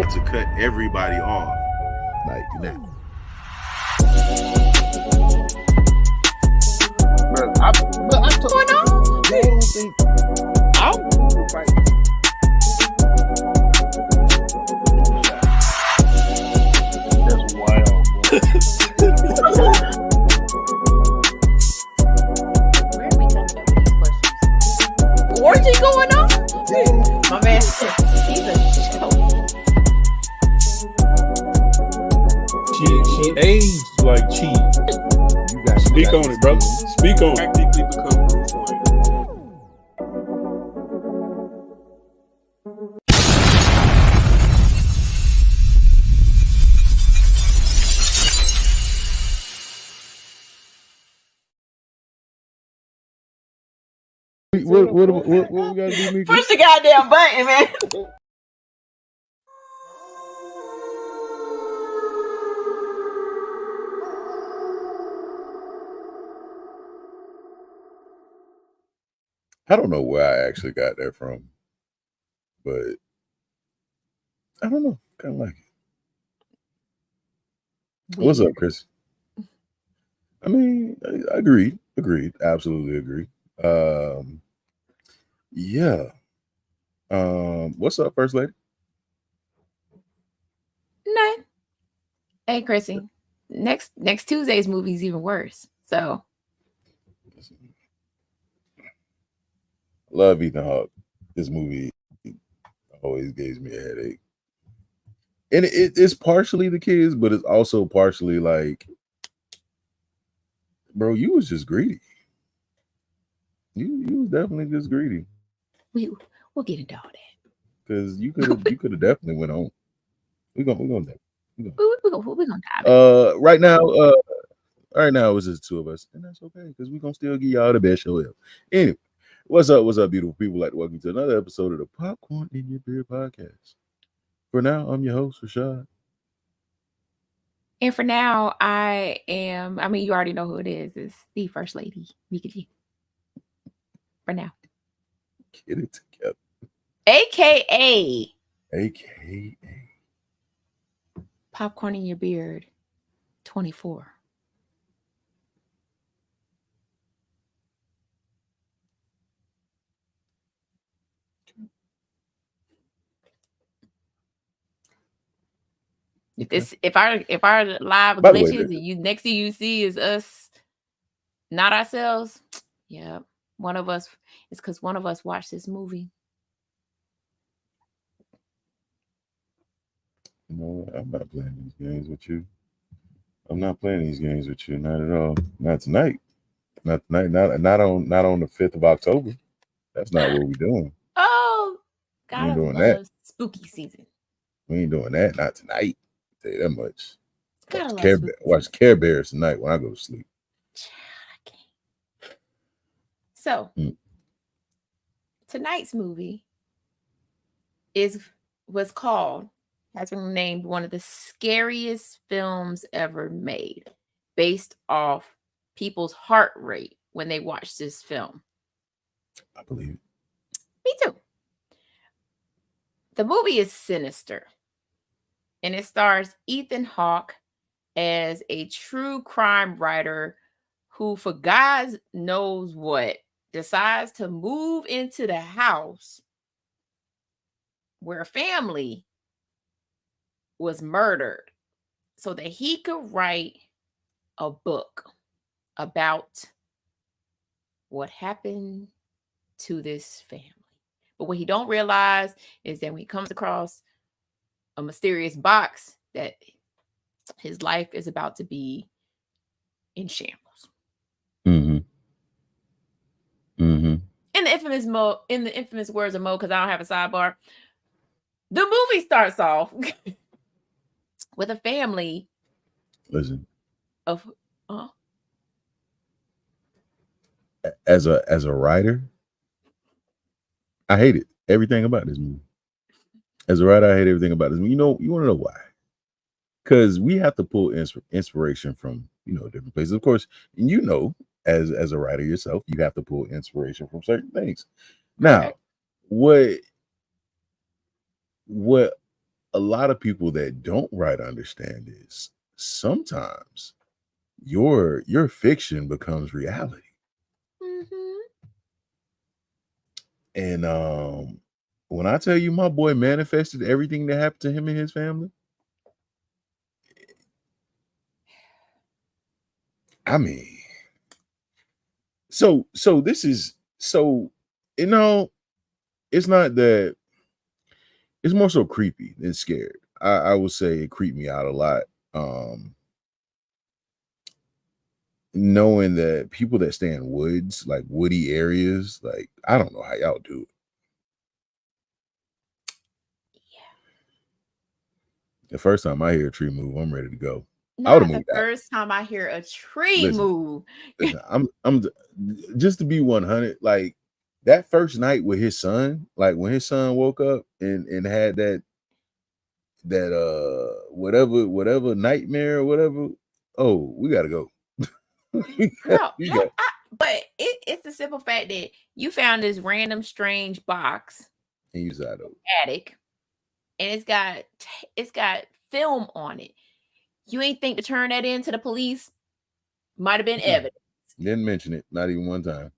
about to cut everybody off. Like, now. I don't think I'm fight. That's wild, bro. Where are we coming up with these questions? Orgy going on? My man, he's a joke. She aged like cheese. You got Speak on it, brother. Speak on it. Practically become Bruce Wayne. What we gotta do, Mika? Push the goddamn button, man. I don't know where I actually got that from, but I don't know. Kind of like it. What's up, Chris? I mean, I agreed, absolutely agree. Yeah. What's up, First Lady? None. Hey, Chrissy. Next Tuesday's movie is even worse. So Love Ethan Hawke. This movie always gives me a headache. And it's partially the kids, but it's also partially like, bro, you was just greedy. You was definitely just greedy. we'll get into all that. Because you could have definitely went on. We're gonna dive right now. Right now it's just two of us, and that's okay because we're gonna still give y'all the best show ever. Anyway, what's up, beautiful people? Like to welcome you to another episode of the Popcorn in Your Beer podcast. For now, I'm your host, Rashad. And for now, I mean, you already know who it is. It's the First Lady, Mika G. For now. Get it together. AKA Popcorn in Your Beard 24. If our live glitches and you next thing you see is us, not ourselves, yeah, one of us, it's because one of us watched this movie. No, I'm not playing these games with you. I'm not playing these games with you, not at all. Not tonight. Not tonight. Not on the 5th of October. That's not what we're doing. Oh, God, we ain't doing love that. Spooky season. We ain't doing that. Not tonight. I'll tell you that much. Watch Care Bears tonight when I go to sleep. So tonight's movie has been named one of the scariest films ever made, based off people's heart rate when they watch this film. I believe it. Me too. The movie is Sinister, and it stars Ethan Hawke as a true crime writer who, for God knows what, decides to move into the house where a family was murdered so that he could write a book about what happened to this family. But what he don't realize is that when he comes across a mysterious box, that his life is about to be in shambles. Mm-hmm. In the infamous words of Mo, because I don't have a sidebar, the movie starts off with a family. Listen. Of as a writer, I hate it. Everything about this movie. As a writer, I hate everything about this movie. You want to know why? Because we have to pull inspiration from different places. Of course, as a writer yourself, you have to pull inspiration from certain things. Now, what a lot of people that don't write understand is sometimes your fiction becomes reality. Mm-hmm. And when I tell you my boy manifested everything that happened to him and his family, I mean, so this is so, you know, it's not that, it's more so creepy than scared. I would say it creeped me out a lot. Knowing that people that stay in woods, like woody areas, like I don't know how y'all do it. The first time I hear a tree move, I'm ready to go. I would have Not the moved out. first time I hear a tree move. Listen, I'm just to be 100. Like that first night with his son, like when his son woke up and had that whatever nightmare or whatever. Oh, we gotta go. No, but it's the simple fact that you found this random strange box And you side over. attic, and it's got film on it. You ain't think to turn that in to the police? Might have been evidence. Didn't mention it, not even one time.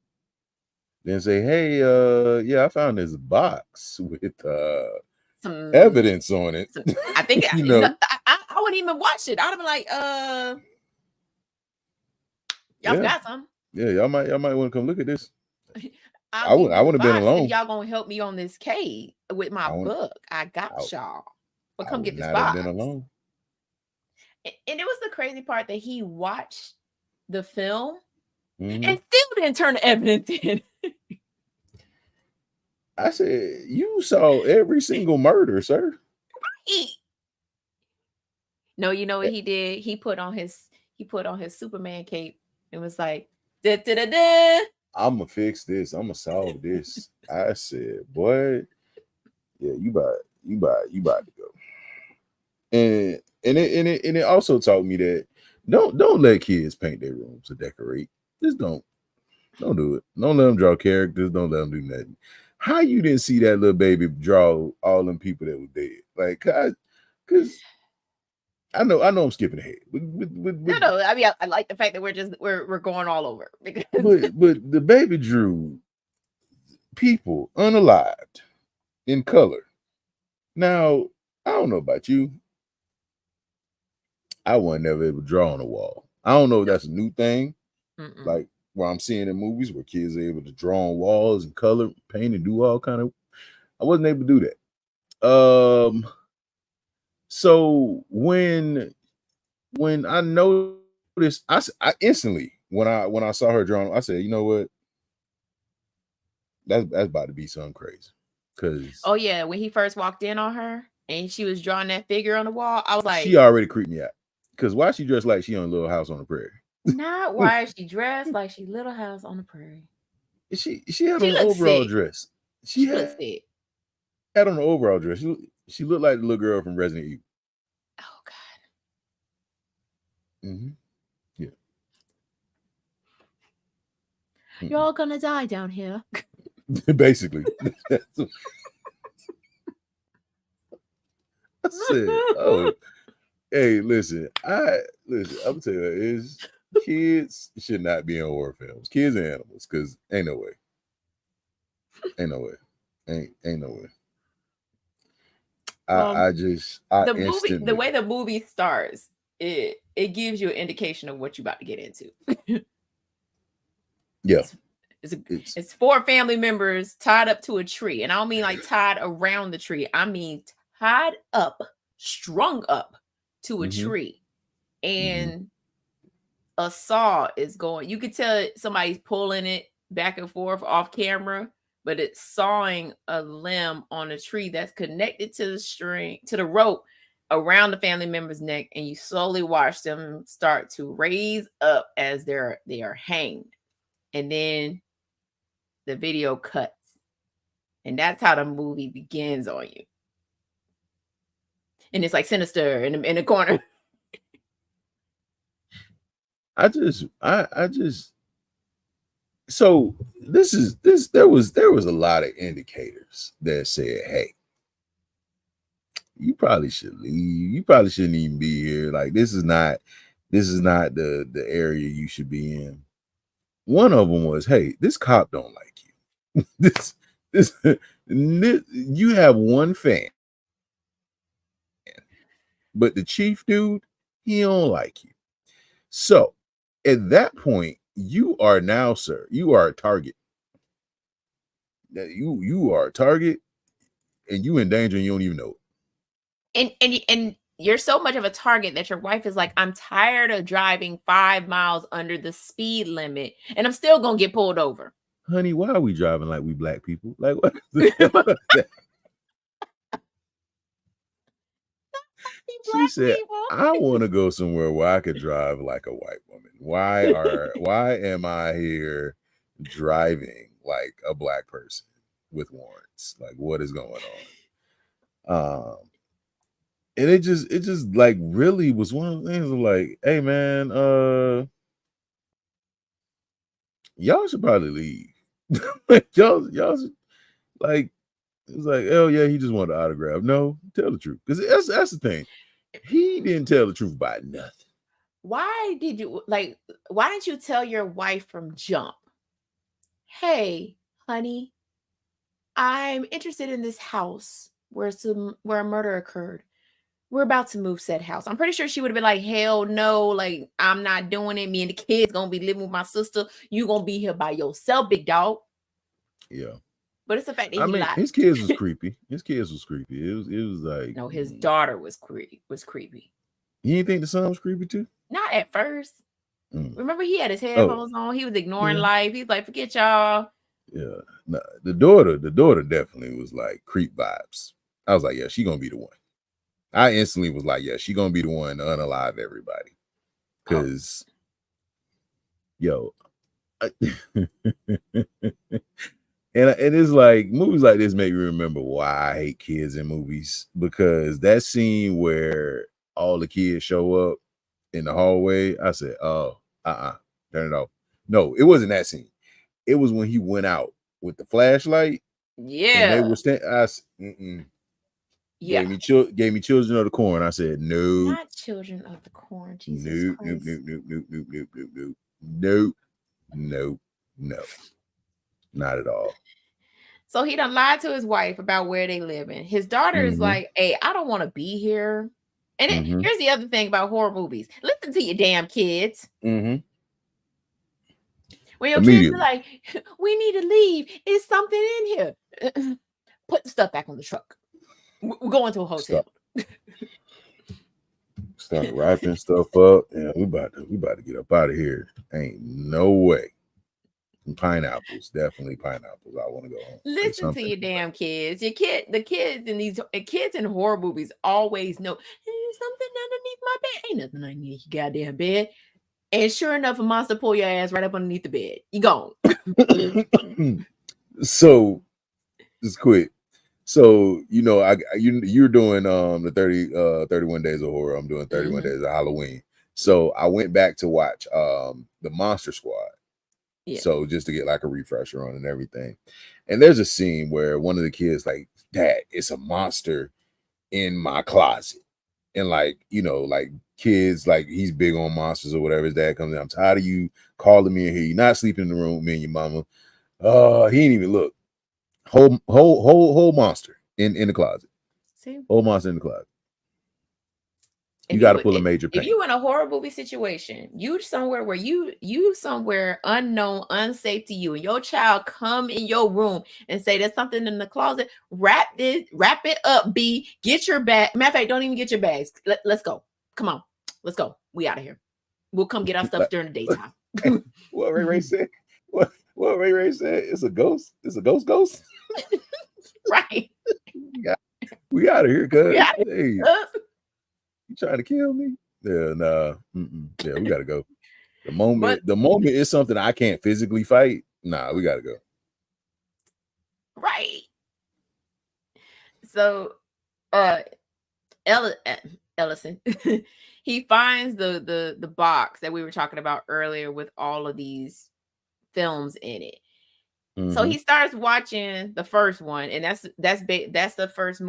Then say, hey, yeah, I found this box with Some evidence on it. I think You know. I wouldn't even watch it. I'd be like, y'all Yeah. got some. Yeah, y'all might want to come look at this. I wouldn't have been alone. If y'all gonna help me on this case with my book, I got y'all. But come get this box. Have been alone. And it was the crazy part that he watched the film Mhm. and still didn't turn the evidence in. I said, you saw every single murder, sir. No, you know what he did? He put on his Superman cape and was like, da, da, da, da. I'm gonna fix this. I'm gonna solve this. I said, boy, yeah, you about to go. And it also taught me that don't let kids paint their rooms to decorate. Just don't do it. Don't let them draw characters. Don't let them do nothing. How you didn't see that little baby draw all them people that were dead? Like, because I know I'm skipping ahead. No. I mean, I like the fact that we're going all over. Because but the baby drew people unalived in color. Now, I don't know about you. I wasn't never able to draw on a wall. I don't know if that's a new thing. Mm-mm. Like where I'm seeing in movies where kids are able to draw on walls and color, paint, and do all kind of. I wasn't able to do that. So when I noticed, I instantly when I saw her drawing, I said, you know what? That's about to be something crazy. Cause oh yeah, when he first walked in on her and she was drawing that figure on the wall, I was like, she already creeped me out. Cause why she dressed like she on Little House on the Prairie? Not why is she dressed like she Little House on the Prairie. She had on an overall dress. She had on an overall dress. She looked like the little girl from Resident Evil. Oh God. Mm-hmm. Yeah. You're all gonna die down here. Basically. I said, oh, hey, listen, I'm gonna tell you, kids should not be in horror films. Kids and animals, because ain't no way. Ain't no way. Ain't no way. The way the movie starts, it gives you an indication of what you're about to get into. Yeah. It's 4 family members tied up to a tree. And I don't mean like tied around the tree. I mean tied up, strung up to a tree. And a saw is going. You could tell somebody's pulling it back and forth off camera, but it's sawing a limb on a tree that's connected to the string, to the rope around the family member's neck. And you slowly watch them start to raise up as they are hanged. And then the video cuts. And that's how the movie begins on you. And it's like Sinister in the corner. So there was a lot of indicators that said, hey, you probably should leave. You probably shouldn't even be here. Like, this is not the area you should be in. One of them was, hey, this cop don't like you. this you have one fan, but the chief dude, he don't like you. So at that point, you are now, sir, you are a target. That you are a target, and you in danger, and you don't even know it. And you're so much of a target that your wife is like, I'm tired of driving 5 miles under the speed limit, and I'm still gonna get pulled over. Honey, why are we driving like we black people? Like, what? She said, I want to go somewhere where I could drive like a white woman. Why am I here driving like a black person with warrants? Like, what is going on? And it just like really was one of the things of like, hey man, y'all should probably leave. Like, y'all should, like, it's like, oh yeah, he just wanted an autograph. No, tell the truth. Because that's the thing. He didn't tell the truth about nothing. Why didn't you tell your wife from jump? Hey, honey, I'm interested in this house where a murder occurred. We're about to move said house. I'm pretty sure she would have been like, hell no, like, I'm not doing it. Me and the kids gonna be living with my sister. You gonna be here by yourself, big dog. Yeah. But it's the fact that he lied. His kids was creepy. It was like, no, his daughter was creepy. You didn't think the son was creepy too? Not at first. Remember, he had his headphones on. He was ignoring life. He's like, forget y'all. Yeah. No, the daughter definitely was like creep vibes. I was like, yeah, she gonna be the one. I instantly was like, yeah, she gonna be the one to unalive everybody. Because, yo, and it's like movies like this make me remember why I hate kids in movies. Because that scene where all the kids show up in the hallway, I said, oh, turn it off. No, it wasn't that scene. It was when he went out with the flashlight. Yeah. And they were standing. Yeah. Gave me Children of the Corn. I said, no. Not Children of the Corn. Jesus Christ. Nope. Not at all. So he done lied to his wife about where they live in. His daughter is like, hey, I don't want to be here. And here's the other thing about horror movies. Listen to your damn kids. When your kids are like, we need to leave. It's something in here. Put the stuff back on the truck. We're going to a hotel. Start wrapping stuff up. Yeah, we about to get up out of here. Ain't no way. Pineapples, definitely pineapples. I want to go home. Listen to your damn kids. The kids in these kids in horror movies always know there's something underneath my bed. Ain't nothing underneath your goddamn bed. And sure enough, a monster pull your ass right up underneath the bed. You gone. So just quick. So, you know, you're doing the 31 Days of Horror. I'm doing 31 Days of Halloween. So I went back to watch the Monster Squad. Yeah. So just to get like a refresher on and everything. And there's a scene where one of the kids like, Dad, it's a monster in my closet. And like, you know, like kids, like he's big on monsters or whatever. His dad comes in, I'm tired of you calling me in here. You're not sleeping in the room with me and your mama. He ain't even look. Whole monster in the closet. See? Whole monster in the closet. You got to pull a major pain. If you in a horror movie situation, you somewhere where you somewhere unknown, unsafe to you, and your child come in your room and say there's something in the closet, wrap it up, B. Get your bag. Matter of fact, don't even get your bags. Let's go. Come on. Let's go. We out of here. We'll come get our stuff during the daytime. What Ray said? What Ray said? It's a ghost. It's a ghost. Right. We out of here, cuz. Hey, you trying to kill me? Yeah, nah. Yeah, we gotta go. The moment is something I can't physically fight. Nah, we gotta go. Right. So Ellison he finds the box that we were talking about earlier with all of these films in it. So he starts watching the first one, and that's the first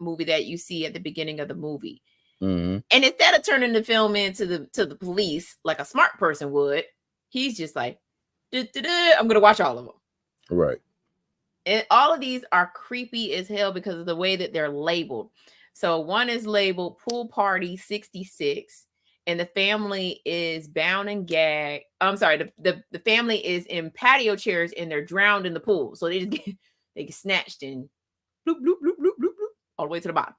movie that you see at the beginning of the movie. And instead of turning the film into the police like a smart person would, he's just like, I'm gonna watch all of them. Right. And all of these are creepy as hell because of the way that they're labeled. So one is labeled Pool Party 66, and the family is bound and gagged. I'm sorry, the family is in patio chairs and they're drowned in the pool. So they get snatched and bloop, bloop, bloop, bloop, bloop, bloop, all the way to the bottom.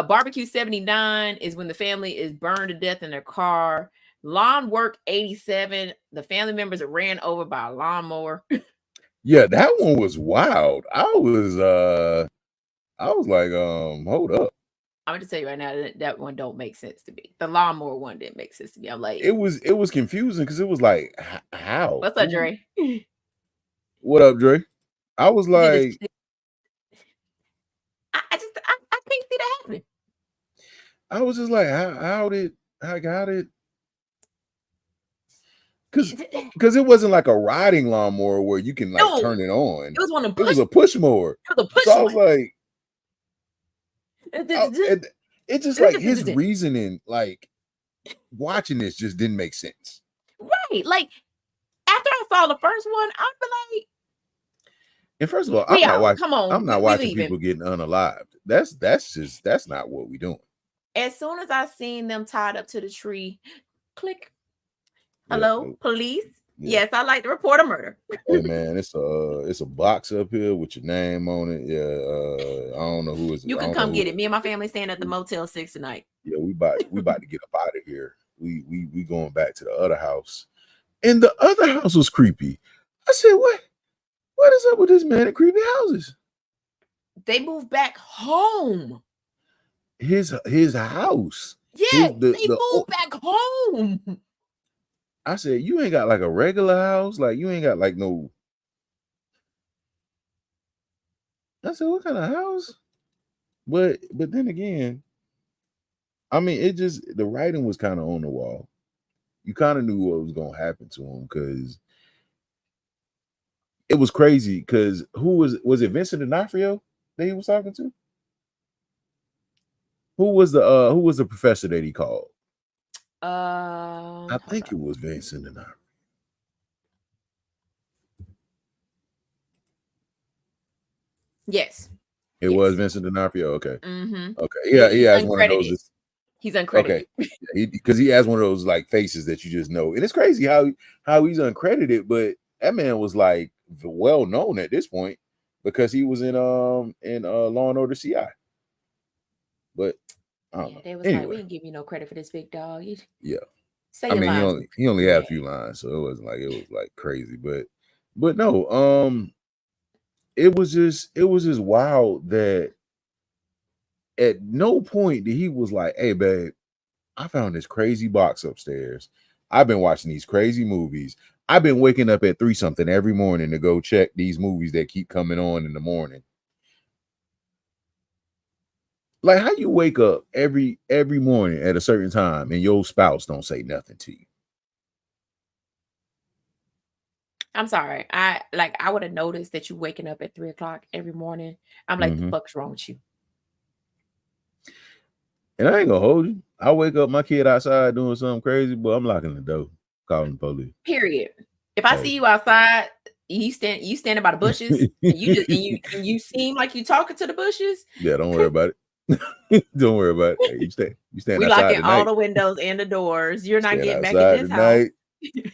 Barbecue 79 is when the family is burned to death in their car. Lawn Work 87, the family members are ran over by a lawnmower. Yeah, that one was wild. I was like, hold up. I'm gonna tell you right now that one don't make sense to me. The lawnmower one didn't make sense to me. I'm like, it was confusing because it was like, how? What's up, Dre? What up, Dre? I was like, I can't see that happening. I was just like, how did because it wasn't like a riding lawnmower where you can like turn it on. It was one of it was a push mower. It was a push so I was like, it's just like his reasoning, like watching this just didn't make sense. Right. Like after I saw the first one, I'd be like, and first of all, I'm not watching people getting unalived. That's not what we're doing. As soon as I seen them tied up to the tree, click. Hello, police. Yeah. Yes, I like to report a murder. Hey man, it's a box up here with your name on it. Yeah, I don't know who is. You can come get it. Me and my family staying at the Motel 6 tonight. Yeah, we about to get up out of here. We going back to the other house, and the other house was creepy. I said, what is up with this man at creepy houses? They moved back home. His house. Yeah, they moved back home. I said, you ain't got like a regular house, like you ain't got like no. I said, what kind of house? But then again, I mean, it just the writing was kind of on the wall. You kind of knew what was gonna happen to him because it was crazy. Because who was it? Vincent D'Onofrio that he was talking to? Who was the professor that he called? I think it was Vincent D'Onofrio. Yes. It was Vincent D'Onofrio. Okay. Okay. Yeah, he has one of those. He's uncredited. Okay. Because he has one of those like faces that you just know. And it's crazy how he's uncredited, but that man was like well known at this point because he was in Law and Order CI. But I don't know. They was like, we didn't give you no credit for this big dog. Yeah. Say your lines. He only had a few lines, so it wasn't like it was like crazy. But no, it was just wild that at no point did he was like, hey babe, I found this crazy box upstairs. I've been watching these crazy movies. I've been waking up at 3 something every morning to go check these movies that keep coming on in the morning. Like how you wake up every morning at a certain time and your spouse don't say nothing to you. I'm sorry. I would have noticed that you waking up at 3 o'clock every morning. I'm like, the fuck's wrong with you? And I ain't gonna hold you. I wake up, my kid outside doing something crazy, but I'm locking the door, calling the police. Period. If I see you outside, you standing by the bushes, and you seem like you talking to the bushes. Yeah, don't worry about it. Don't worry about it. Hey, you stand we outside locking tonight. all the windows and the doors. You're not getting back in this house. Yeah,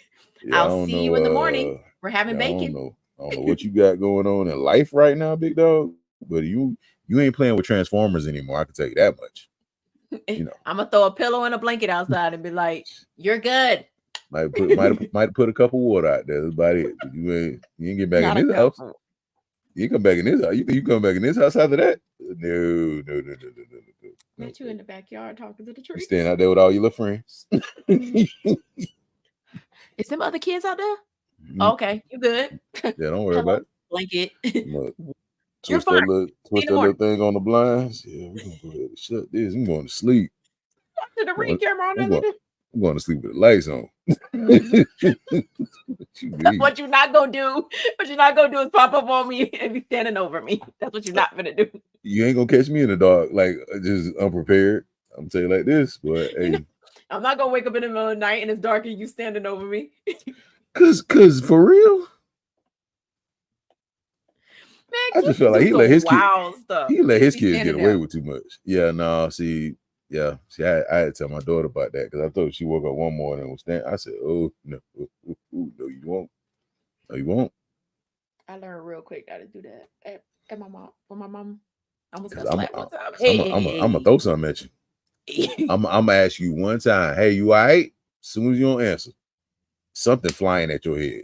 I'll see you in the morning. We're having bacon. I don't know what you got going on in life right now, big dog. But you ain't playing with Transformers anymore. I can tell you that much. You know, I'm gonna throw a pillow and a blanket outside and be like, "You're good." Might put a cup of water out there. That's about it. You ain't get back in this house. You come back in this house. You come back in this house after that? No. Not you in the backyard talking to the trees. You staying out there with all your little friends. Is them other kids out there? Okay, you good? Yeah, don't worry about it. Blanket. Look, twist that little thing on the blinds. Yeah, we're gonna go ahead and shut this. I'm going to sleep. To the ring camera on that. I'm going to sleep with the lights on. What you're not gonna do is pop up on me and be standing over me. That's what you're not gonna do. You ain't gonna catch me in the dark, like just unprepared. I'm telling you like this, but hey, I'm not gonna wake up in the middle of the night and it's dark and you standing over me. cause for real, Man, I just felt like he let his kids get away there. with too much. Yeah, no, see, I had to tell my daughter about that because I thought she woke up one morning and was standing. I said, "Oh no, no, you won't. No, you won't." I learned real quick how to do that at my mom. When my mom almost got I'm slapped one time. I'm gonna throw something at you. I'm gonna ask you one time. Hey, you all right? As soon as you don't answer, something flying at your head.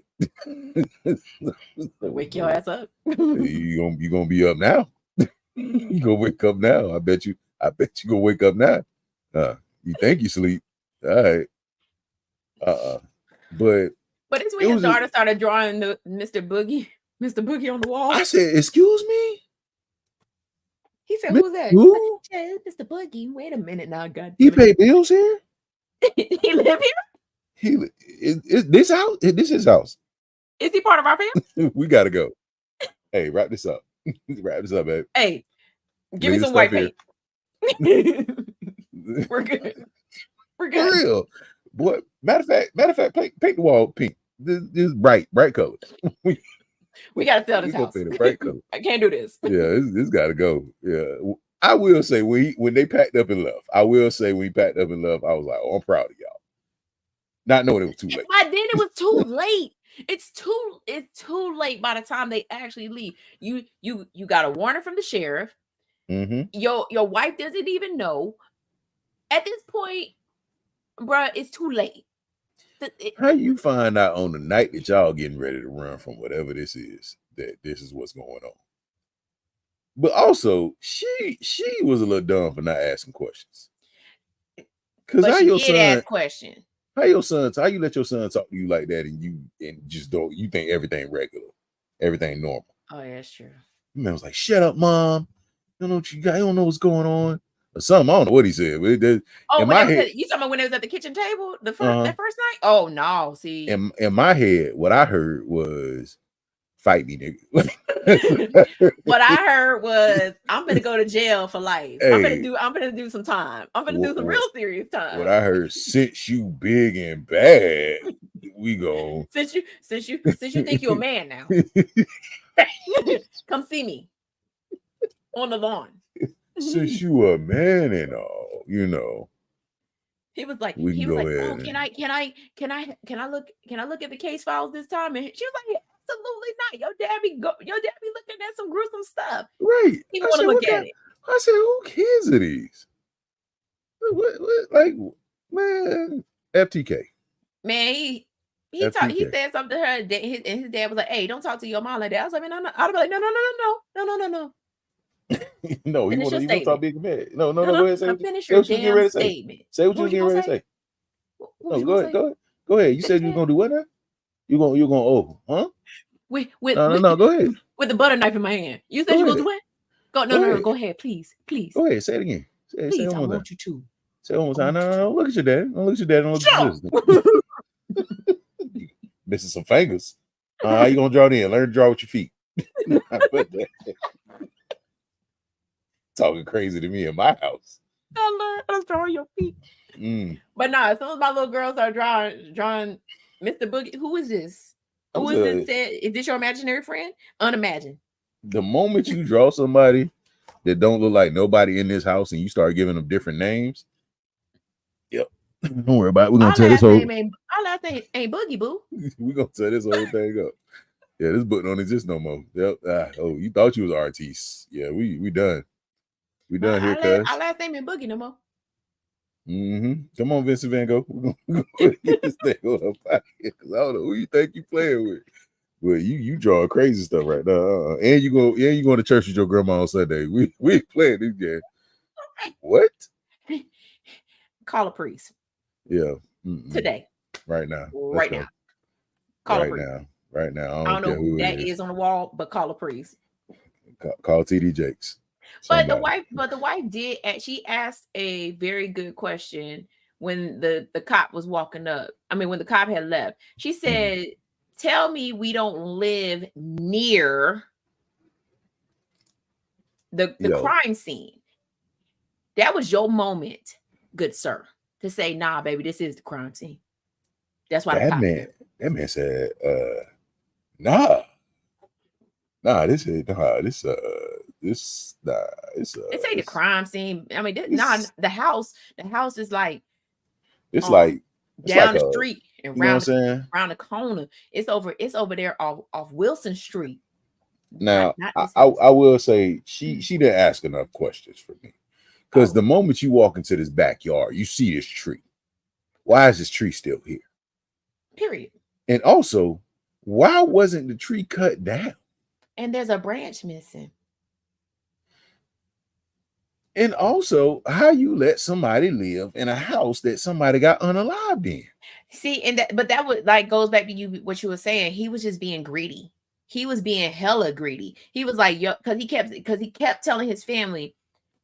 Wake your ass up. you gonna be up now. You gonna wake up now. I bet you gonna wake up now. You think you sleep. All right. But it's when his daughter started drawing the Mr. Boogie on the wall. I said, excuse me? He said, who's that? Who? Mr. Boogie. Wait a minute now, God. He pay bills here? He live here? Is this house? This his house. Is he part of our family? We gotta go. Hey, wrap this up. Wrap this up, babe. Hey, give me some white paint. We're good. We're good. For real. Boy, matter of fact, paint the wall pink. This bright colors. We gotta sell this house. Paint a bright color. I can't do this. Yeah, this gotta go. Yeah. I will say when they packed up and left, I was like, oh, I'm proud of y'all. Not knowing it was too late. By then it was too late. It's too late by the time they actually leave. You got a warning from the sheriff. Mm-hmm. Your wife doesn't even know. At this point, bruh, it's too late. How you find out on the night that y'all getting ready to run from whatever this is, that this is what's going on? But also, she was a little dumb for not asking questions. Because how you let your son talk to you like that and you think everything regular, everything normal? Oh, yeah, that's true. The man was like, "Shut up, mom. You don't know what you got. You don't know what's going on." Or something. I don't know what he said. But you talking about when it was at the kitchen table that first night? Oh no, see. In my head, what I heard was, "Fight me, nigga." What I heard was, "I'm gonna go to jail for life. Hey, I'm gonna do some time. I'm gonna do some real serious time." What I heard, since you big and bad, we go. Since you think you're a man now, come see me on the lawn. Since you a man and all, you know. He was like, "Oh, can I look at the case files this time?" And she was like, "Absolutely not. Your dad be looking at some gruesome stuff." Right. He want to look at it. I said, "Who kids are these?" What like, man, FTK. Man, he said something to her, and his dad was like, "Hey, don't talk to your mom like that." I was like, "Man, I'd be like, no." No, you want to talk big and bad. No, go ahead. Say finish your damn statement. Say what you was getting ready to say. No, go ahead. You said you was gonna do what now? You gonna huh? No, go ahead. With the butter knife in my hand. You said you gonna do what? No, go ahead, please. Go ahead, say it again. Please, I want you to. Say it one more time. No, look at your dad. Don't look at your dad. Don't look at your sister. Missing some fingers. How you gonna draw it in? Learn to draw with your feet. Talking crazy to me in my house. I learned how to draw your feet. But no, as soon as my little girl started drawing Mr. Boogie, who is this? Who is this? Is this your imaginary friend? Unimagined. The moment you draw somebody that don't look like nobody in this house and you start giving them different names, yep. Don't worry about it. We're gonna tear this whole. Our last name ain't Boogie Boo. We're gonna tear this whole thing up. Yeah, this book don't exist no more. Yep. You thought you was an artiste. Yeah, we done. We done here, cuz. Our last name ain't Boogie no more. Come on, Vincent Van Gogh. We're gonna get this thing on up because I don't know who you think you playing with. Well, you draw crazy stuff right now. And you going to church with your grandma on Sunday. We playing this game. What? Call a priest. Yeah. Today. Right now. Right now. Call a priest. Right now. I don't know who that is on the wall, but call a priest. Call TD Jakes. But the wife did. She asked a very good question when the cop was walking up. I mean, when the cop had left, she said, "Tell me we don't live near the crime scene." That was your moment, good sir, to say, "Nah, baby, this is the crime scene." That's why that man said, nah, this ain't this It ain't the crime scene. I mean, the house is like it's down like the street and you know what I'm saying? around the corner. It's over there off Wilson Street. Now, I will say she didn't ask enough questions for me. Because the moment you walk into this backyard, you see this tree. Why is this tree still here? Period. And also, why wasn't the tree cut down? And there's a branch missing. And also, how you let somebody live in a house that somebody got unalived in? See, but that would like goes back to what you were saying. He was just being greedy. He was being hella greedy. He was like, yo, because he kept telling his family,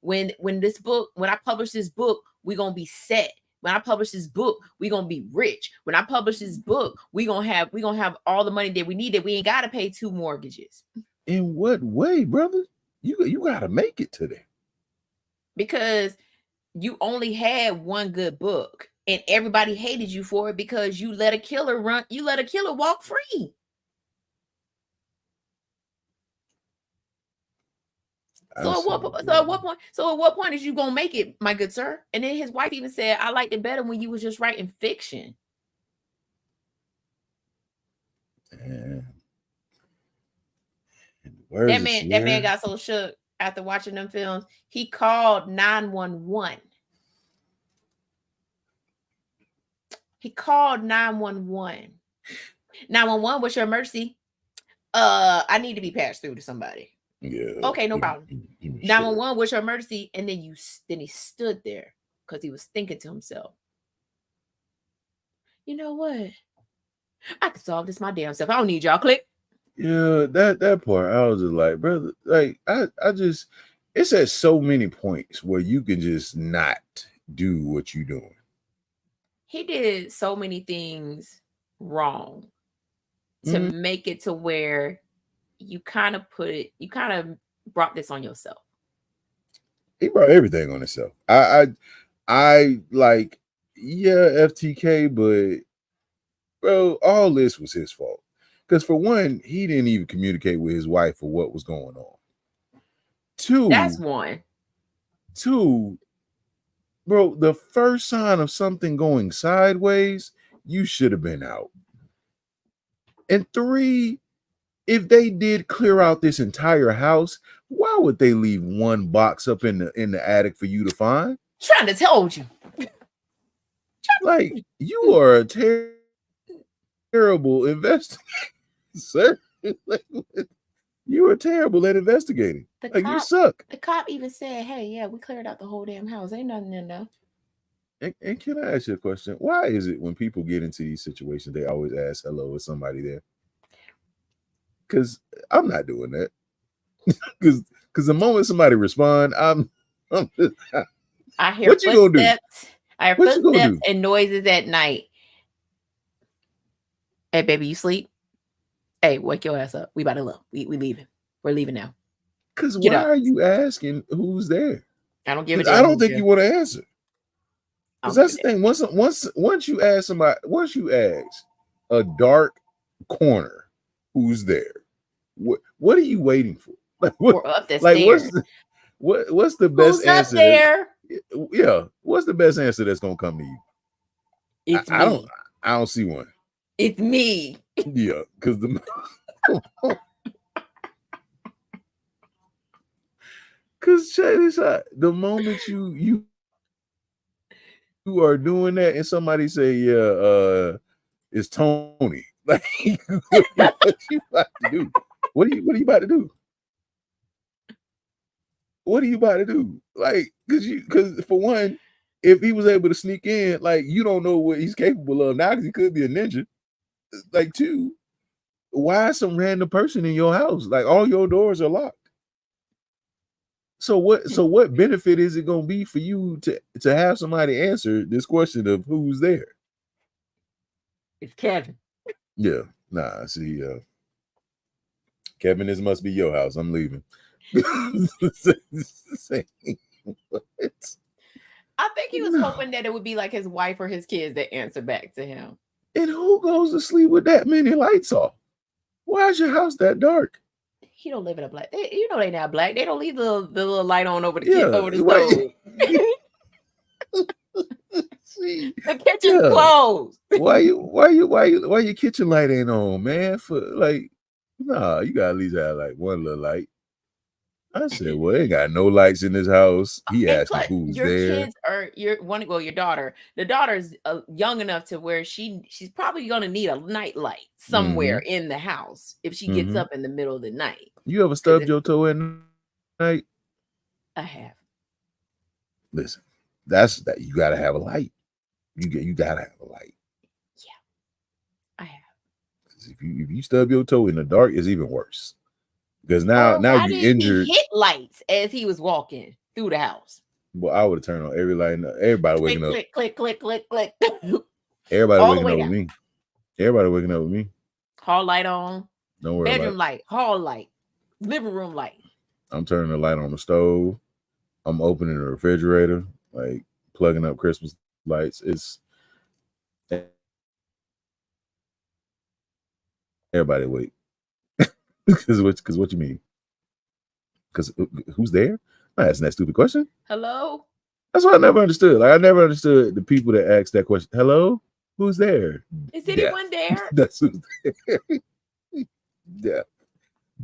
when I publish this book, we're gonna be set. When I publish this book, we're gonna be rich. When I publish this book, we're gonna have all the money that we need, that we ain't gotta pay 2 mortgages. In what way, brother? You gotta make it to that. Because you only had one good book and everybody hated you for it because you let a killer walk free. So at what point is you gonna make it, my good sir? And then his wife even said, "I liked it better when you was just writing fiction." That man got so shook after watching them films. He called 911. He called 911. 911, what's your emergency? I need to be passed through to somebody. Yeah. Okay, no problem. 911, what's your emergency? And then he stood there because he was thinking to himself, you know what? I can solve this my damn self. I don't need y'all. Click. Yeah, that part, I was just like, brother, like I just, it's at so many points where you can just not do what you're doing. He did so many things wrong to make it to where you kind of brought this on yourself. He brought everything on himself. I like, yeah, FTK, but bro, all this was his fault. Because for one, he didn't even communicate with his wife for what was going on. That's one. Two, bro, the first sign of something going sideways, you should have been out. And 3, if they did clear out this entire house, why would they leave one box up in the attic for you to find? Trying to tell you. Like, you are a terrible investigator, sir. You are terrible at investigating. You suck. The cop even said, "Hey, yeah, we cleared out the whole damn house. Ain't nothing in there." And can I ask you a question? Why is it when people get into these situations, they always ask hello, is somebody there? Because I'm not doing that. Because the moment somebody respond, I hear what you gonna do? I hear footsteps and noises at night. Hey, baby, you sleep? Hey, wake your ass up. We about to look. We leaving. We're leaving now. Because why are you asking who's there? I don't give a damn. I don't think you want to answer. Because that's the thing. Once you ask somebody, once you ask a dark corner who's there, what are you waiting for? Like, we're up the stairs. What's the best who's answer? Up there? Yeah. What's the best answer that's gonna come to you? It's me. I don't see one. It's me. Yeah, because the check this out. The moment you are doing that and somebody say, yeah, it's Tony. Like, what you about to do? What are you about to do? What are you about to do? Like, because for one, if he was able to sneak in, like, you don't know what he's capable of now, because he could be a ninja. Like, 2, why is some random person in your house? Like, all your doors are locked. So what benefit is it gonna be for you to have somebody answer this question of who's there? It's Kevin. Yeah, nah. See, Kevin, this must be your house. I'm leaving. What? I think he was hoping that it would be like his wife or his kids that answer back to him. And who goes to sleep with that many lights off? Why is your house that dark? He don't live in a black. They not black. They don't leave the little light on over the over the right. stove. See, the kitchen's closed. Why your kitchen light ain't on, man? For like, nah, you gotta at least have like one little light. I said, well, they got no lights in this house. He asked me who's your there. Kids are your daughter. The daughter's young enough to where she's probably gonna need a night light somewhere in the house if she gets up in the middle of the night. You ever stubbed your toe at night? I have. Listen, that's that you gotta have a light. You gotta have a light. Yeah, I have. If you stub your toe in the dark, it's even worse. Because now you injured. He hit lights as he was walking through the house. Well, I would have turned on every light. Everybody waking up. Click. Everybody waking up with me. Everybody waking up with me. Hall light on. Don't worry. Bedroom light. Hall light. Living room light. I'm turning the light on the stove. I'm opening the refrigerator, like plugging up Christmas lights. It's everybody wait. Because what you mean? Because who's there? I'm asking that stupid question. Hello? That's what I never understood. Like I never understood the people that ask that question. Hello? Who's there? Is anyone there? That's who's there.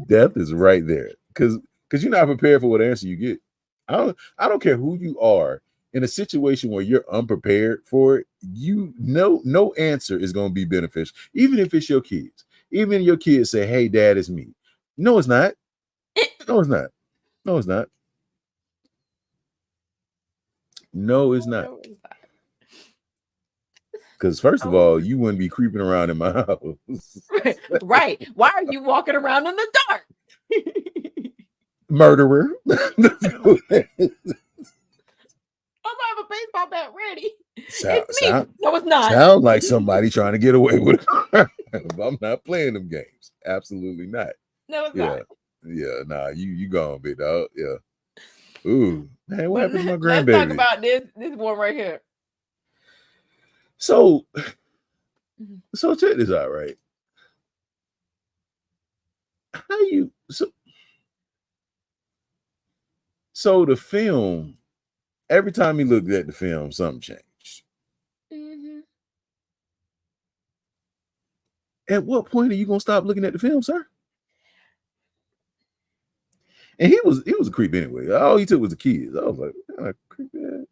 Death is right there. Because you're not prepared for what answer you get. I don't care who you are in a situation where you're unprepared for it. No answer is going to be beneficial, even if it's your kids. Even if your kids say, "Hey, Dad, it's me." No, it's not. No, it's not. No, it's not. No, it's not. Because first of all, you wouldn't be creeping around in my house. Right. Why are you walking around in the dark? Murderer. I'm gonna have a baseball bat ready. It's me. No, it's not. Sound like somebody trying to get away with it. I'm not playing them games. Absolutely not. No, it's not. Yeah, nah, you gone, big dog. Yeah. Ooh, man, what happened to my grandbaby? Let's talk about this one right here. So check this out, right? How you so the film, every time he looked at the film, something changed. Mm-hmm. At what point are you gonna stop looking at the film, sir? And he was a creep anyway. All he took was the kids. I was like, what kind of creep that?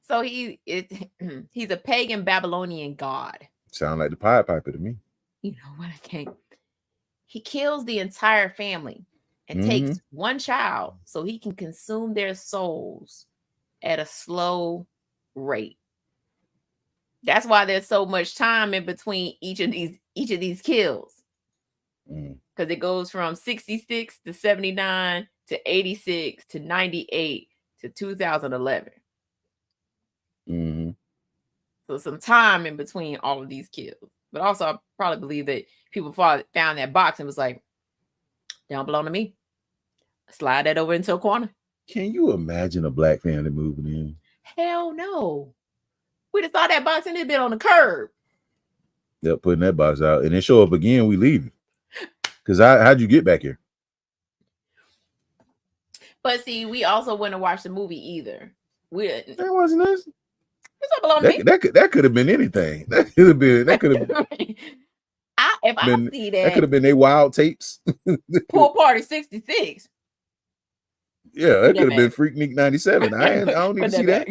So he's a pagan Babylonian god. Sound like the Pied Piper to me. You know what? I can't. He kills the entire family and takes one child so he can consume their souls at a slow rate. That's why there's so much time in between each of these kills. Because it goes from 66 to 79 to 86 to 98 to 2011. So some time in between all of these kills. But also, I probably believe that people found that box and was like, "They don't belong to me. Slide that over into a corner." Can you imagine a black family moving in? Hell no. We just saw that box and it been on the curb. Yep, putting that box out and then show up again. We leaving. Because how'd you get back here? But see, we also wouldn't watch the movie either. That wasn't us. This don't belong to me. That could have been anything. That could have been. If I see that could have been they wild tapes. Pool Party 66. Yeah, that could have been Freaknik 97. I don't need to see that.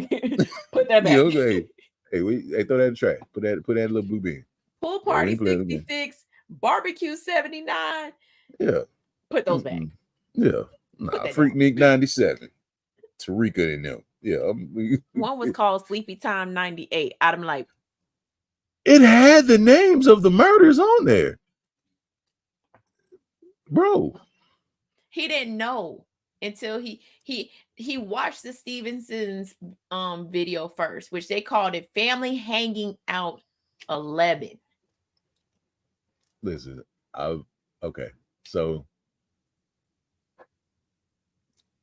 Put that back. Yeah, okay. Hey, throw that in the trash. Put that in a little blue bin. Pool Party 66, Barbecue 79. Yeah. Put those back. Yeah. Nah, Freaknik 97. Tarika and them. Yeah. One was called Sleepy Time 98. I'm like, it had the names of the murders on there. bro. He didn't know until he watched the Stevenson's video first, which they called it Family Hanging Out 11. Listen, okay. So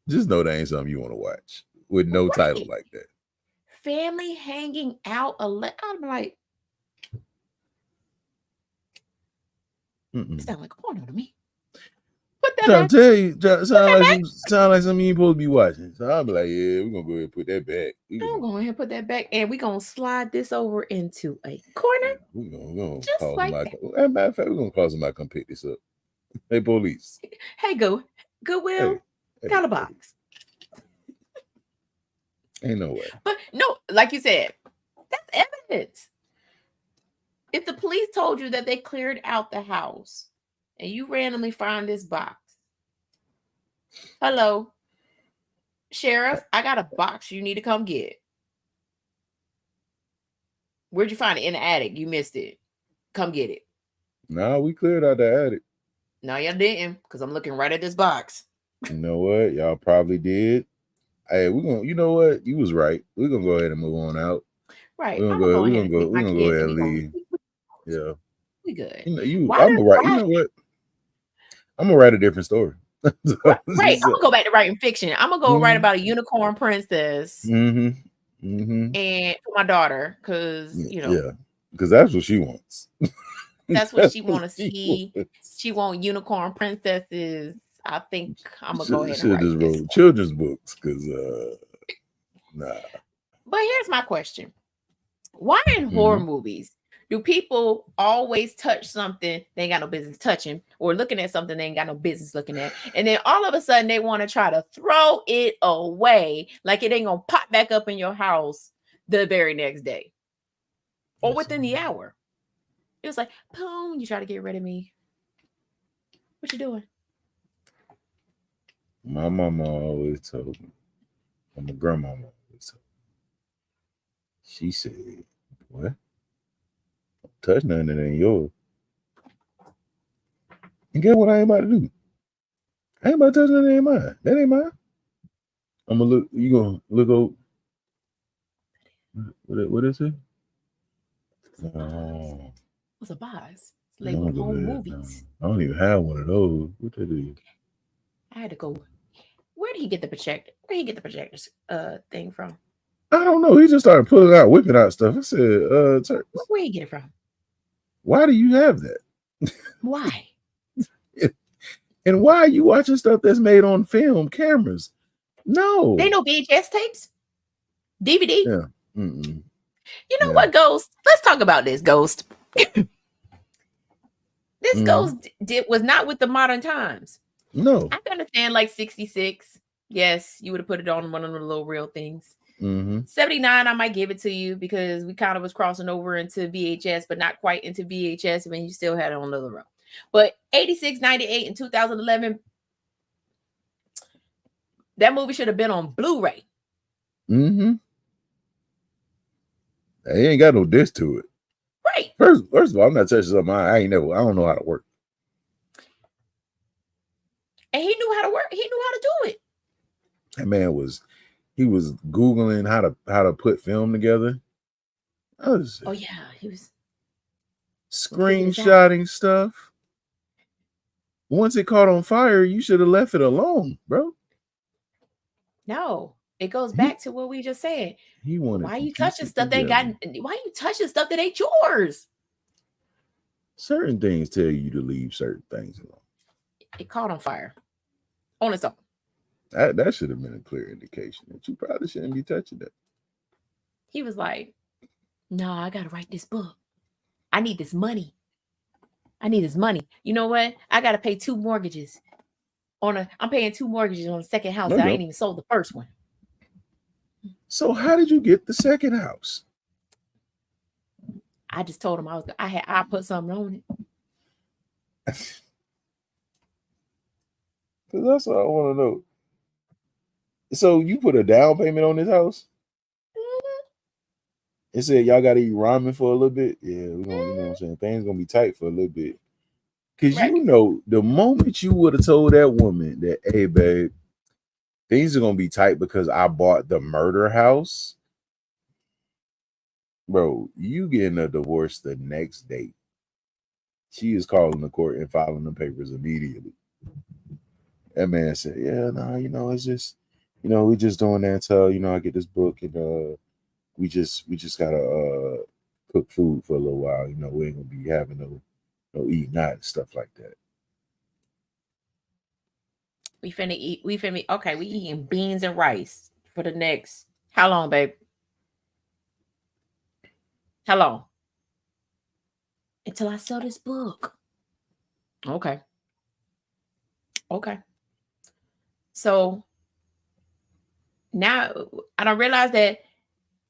just know that ain't something you want to watch with no title like that. Family Hanging Out 11. I'm like, it sounds like a porno to me. Put that trying back. to tell you, sound like something you ain't supposed to be watching. So I'll be like, yeah, we're gonna go ahead and put that back. I'm going to put that back, and we're gonna slide this over into a corner. We're gonna just call like somebody. As a matter of fact, we're gonna call somebody come pick this up. Hey, police. Hey, Goodwill, got a box. Ain't no way. But no, like you said, that's evidence. If the police told you that they cleared out the house and you randomly find this box, hello, sheriff, I got a box you need to come get. Where'd you find it? In the attic. You missed it. Come get it. Nah, we cleared out the attic. No, y'all didn't, because I'm looking right at this box. You know what? Y'all probably did. Hey, we're gonna. You know what? You was right. We're gonna go ahead and move on out. Right. We're gonna go ahead and leave. Yeah. We good. I'm gonna write. You know what? I'm gonna write a different story. Right. I'm gonna go back to writing fiction. I'm gonna go write about a unicorn princess. And for my daughter, because because that's what she wants. That's what she want to see. She want unicorn princesses. I think I'm gonna go ahead and write just wrote children's books because nah. But here's my question: why in horror movies do people always touch something they ain't got no business touching, or looking at something they ain't got no business looking at, and then all of a sudden they want to try to throw it away like it ain't gonna pop back up in your house the very next day or within the hour? It was like, boom, you try to get rid of me. What you doing? My mama always told me, and my grandmama always told me, she said, what? Don't touch nothing that ain't yours. And guess what I ain't about to do? I ain't about to touch nothing that ain't mine. That ain't mine. I'm gonna look, you gonna look over. What is it? No. What's a box? It's labeled home movies. I don't even have one of those. What that is? I had to go. Where did he get the projector? Where did he get the projectors thing from? I don't know. He just started pulling out, whipping out stuff. I said, where did he get it from? Why do you have that? Why? And why are you watching stuff that's made on film cameras? No. They know VHS tapes? DVD? Yeah. You know what, Ghost? Let's talk about this, Ghost. This Ghost was not with the modern times. No. I can understand like 66. Yes, you would have put it on one of the little real things. 79, I might give it to you because we kind of was crossing over into VHS, but not quite into VHS when you still had it on the other row. But 86, 98, and 2011, that movie should have been on Blu-ray. They ain't got no disc to it. Right. First of all, I'm not touching something I don't know how to work. And he knew how to work. He knew how to do it. That man was Googling how to put film together. He was screenshotting stuff. Once it caught on fire, you should have left it alone, bro. No, it goes back to what we just said. Why you touching stuff that ain't yours? Certain things tell you to leave certain things alone. It caught on fire on its own. That should have been a clear indication that you probably shouldn't be touching that. He was like, no, I gotta write this book. I need this money. You know what? I gotta pay 2 mortgages. I'm paying 2 mortgages on the second house. I ain't even sold the first one. So how did you get the second house? I just told him I put something on it. Because that's what I want to know. So you put a down payment on this house? It said y'all got to eat ramen for a little bit. Yeah, we're gonna, you know what I'm saying? Things gonna be tight for a little bit. Because you know, the moment you would have told that woman that, hey, babe, things are gonna be tight because I bought the murder house, bro, you getting a divorce the next day. She is calling the court and filing the papers immediately. That man said, yeah, no, you know, it's just, you know, we just doing that until, you know, I get this book and we just gotta cook food for a little while. You know, we ain't gonna be having no eating out and stuff like that. We eating beans and rice for the next, how long, babe? How long? Until I sell this book. Okay. So now I don't realize that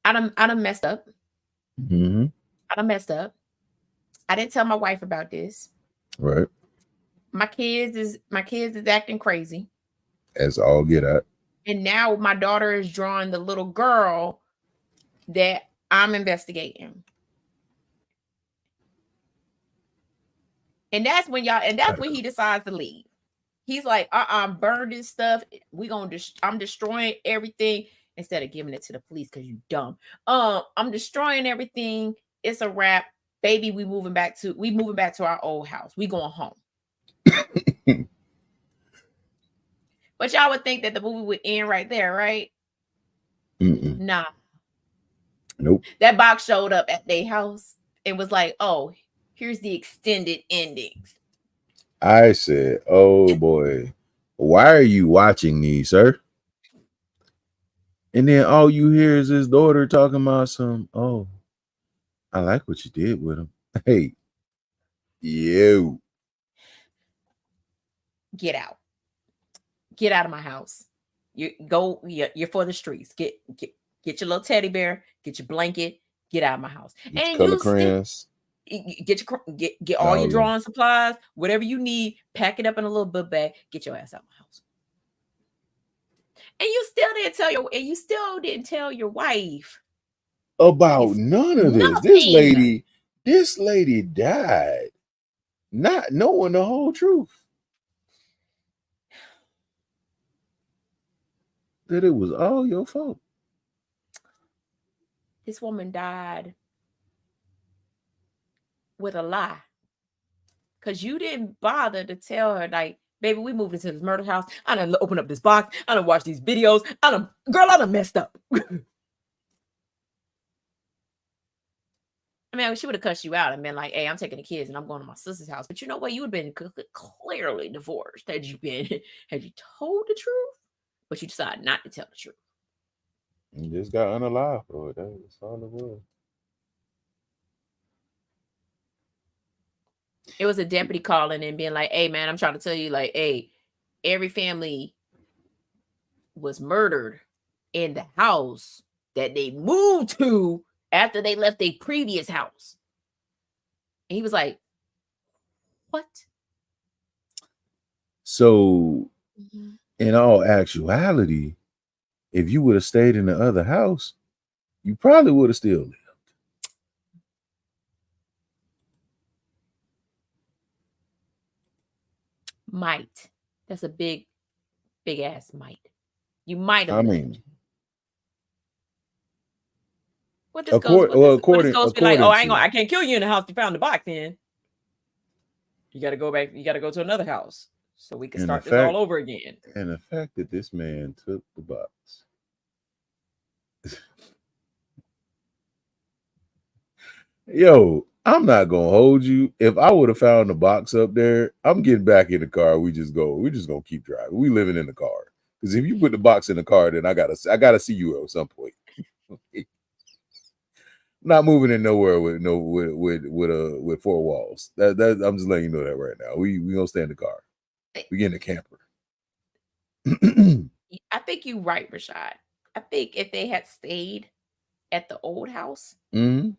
I done messed up. Mm-hmm. I done messed up. I didn't tell my wife about this. Right. My kids is acting crazy. As all get out. And now my daughter is drawing the little girl that I'm investigating. And that's when he decides to leave. He's like, burn this stuff. I'm destroying everything instead of giving it to the police because you dumb. I'm destroying everything. It's a wrap. Baby, we moving back to our old house. We going home. But y'all would think that the movie would end right there, right? Mm-mm. Nah. Nope. That box showed up at their house and was like, oh, here's the extended endings. I said, oh boy, why are you watching these, sir? And then all you hear is his daughter talking about oh, I like what you did with him. Hey, you. Get out. Get out of my house. You're for the streets. Get your little teddy bear, get your blanket, get out of my house. And color crayons. Get all your drawing supplies, whatever you need, pack it up in a little book bag, get your ass out of my house. And you still didn't tell your wife about none of this. This lady died not knowing the whole truth. That it was all your fault. This woman died with a lie. Because you didn't bother to tell her, like, baby, we moved into this murder house. I done opened up this box. I done watched these videos. I done messed up. I mean, she would have cussed you out and been like, hey, I'm taking the kids and I'm going to my sister's house. But you know what? You would have been clearly divorced had you told the truth, but you decided not to tell the truth. You just got unalive for it. That's all it was. It was a deputy calling and being like, hey, man, I'm trying to tell you, like, hey, every family was murdered in the house that they moved to after they left their previous house. And he was like, what? So, in all actuality, if you would have stayed in the other house, you probably would have still lived. Might. That's a big ass might. You might have. I mean, what this goes? According, be like, oh, I can't kill you in the house you found the box in. You got to go back. You got to go to another house so we can start this all over again. And the fact that this man took the box. Yo, I'm not gonna hold you. If I would have found the box up there, I'm getting back in the car. We're just gonna keep driving. We living in the car. Because if you put the box in the car, then I gotta see you at some point. Not moving in nowhere with four walls. That I'm just letting you know that right now. We gonna stay in the car. We get in the camper. I think you're right, Rashad. I think if they had stayed at the old house. Mm-hmm.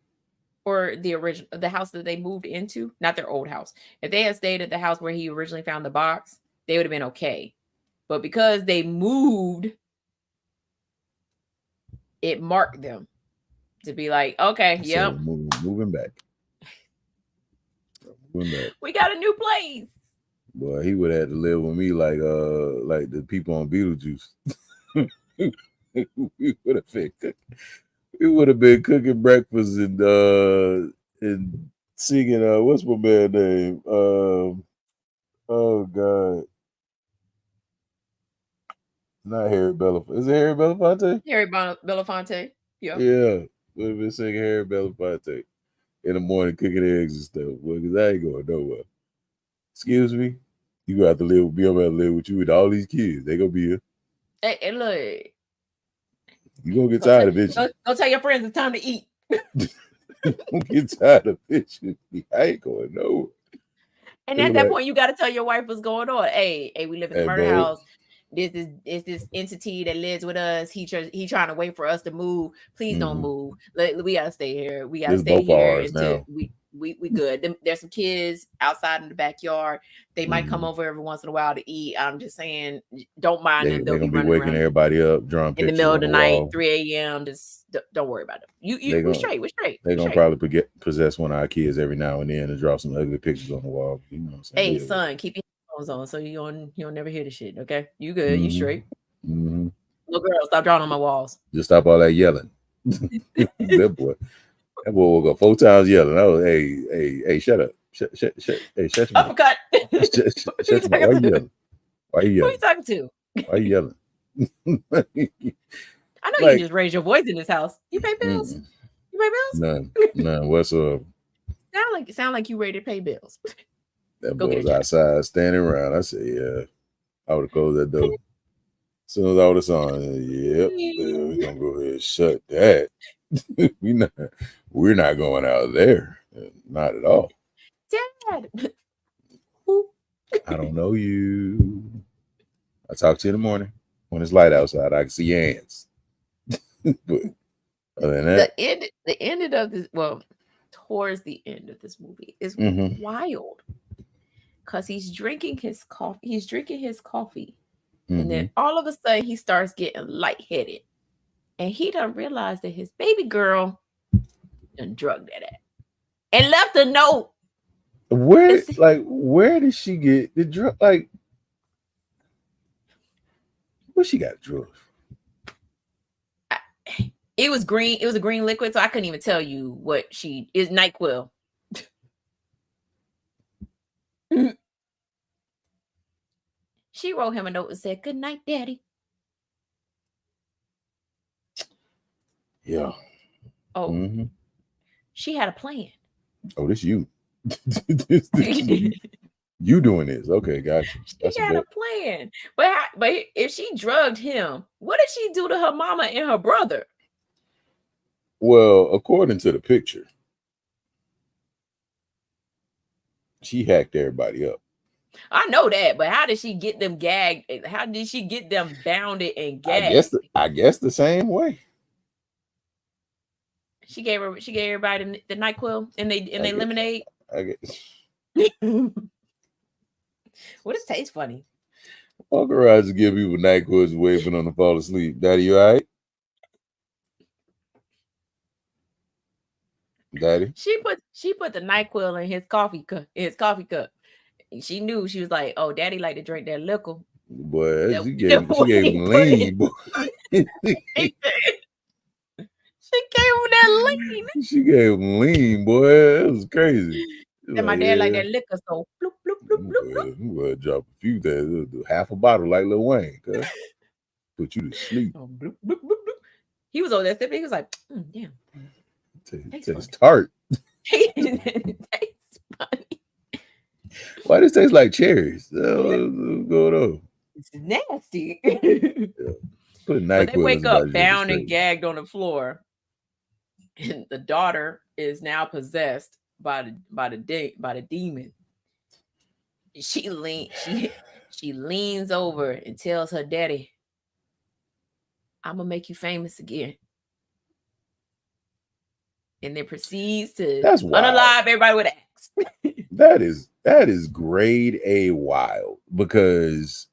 Or the house that they moved into, not their old house. If they had stayed at the house where he originally found the box, they would have been okay. But because they moved, it marked them to be like, okay, yep. Moving back. We got a new place. Boy, he would have to live with me like the people on Beetlejuice. we would have been cooking. We would have been cooking breakfast and singing what's my man name? Oh God. Not Harry Belafonte. Is it Harry Belafonte? Harry Belafonte. Yeah. Yeah. We'd have been singing Harry Belafonte in the morning, cooking eggs and stuff. Well, because I ain't going nowhere. Excuse me? You gonna have to live with you with all these kids. They gonna be here. Hey, look. You gonna get tired of bitching. Go tell your friends it's time to eat. Don't get tired of bitching. I ain't going nowhere. And at that point, you got to tell your wife what's going on. Hey, we live in the murder house. This is this entity that lives with us. He trying to wait for us to move. Please don't move. We gotta stay here. We gotta stay here until we good. There's some kids outside in the backyard. They might come over every once in a while to eat. I'm just saying, don't mind them. They're gonna be waking everybody up, drawing in the middle of the night, 3 a.m. Just don't worry about them. We're straight. They're gonna probably possess one of our kids every now and then and draw some ugly pictures on the wall. You know what I'm saying? Hey, son, keep your headphones on so you don't never hear the shit. Okay, you good? You straight? Little girl, stop drawing on my walls. Just stop all that yelling. That boy woke up 4 times yelling. Oh, hey, shut up. Shut your mouth. Uppercut. Shut your mouth. Why you yelling? Who are you talking to? Why you yelling? I know you just raised your voice in this house. You pay bills? You pay bills? None whatsoever. Sound like you ready to pay bills. That boy was outside standing around. I said, yeah. I would have closed that door. As soon as I would have saw him, yep, we're gonna go ahead and shut that. We're not going out there. Not at all. Dad. I don't know you. I'll talk to you in the morning. When it's light outside, I can see your hands. But other than that, the end of this, towards the end of this movie is wild. Because he's drinking his coffee. And then all of a sudden he starts getting lightheaded. And he done realized that his baby girl done drugged that ass. And left a note. Where did she get the drug? Like, where she got drugs? It was green. It was a green liquid, so I couldn't even tell you what she is. NyQuil. She wrote him a note and said, "Good night, Daddy." Yeah. Oh, she had a plan. Oh, this you. You doing this? Okay, gotcha. She had a plan, but if she drugged him, what did she do to her mama and her brother? Well, according to the picture, she hacked everybody up. I know that, but how did she get them gagged? How did she get them bounded and gagged? I guess the same way. She gave everybody the NyQuil and they lemonade. I guess. Well, this tastes funny. Walk around to give people NyQuil waving on to fall asleep. Daddy, you all right? Daddy? She put the NyQuil in his coffee cup. She knew. She was like, "Oh, Daddy like to drink that liquor." Boy, she gave him lean, boy. She gave him that lean. She gave him lean, boy. It was crazy. And my dad like that liquor, so bloop, bloop, bloop, bloop, bloop. I'm gonna drop a few there, half a bottle like Lil Wayne, cuz. Put you to sleep. Oh, bloop, bloop, bloop, bloop. He was over there sipping. He was like, damn. Tastes tart. Tastes funny. Why does it taste like cherries? What's going on? It's nasty. Yeah. Put NyQuil. They wake up bound and gagged on the floor. And the daughter is now possessed by the demon. She leans over and tells her daddy, "I'm gonna make you famous again." And then proceeds to unalive everybody with an axe. That is grade A wild, because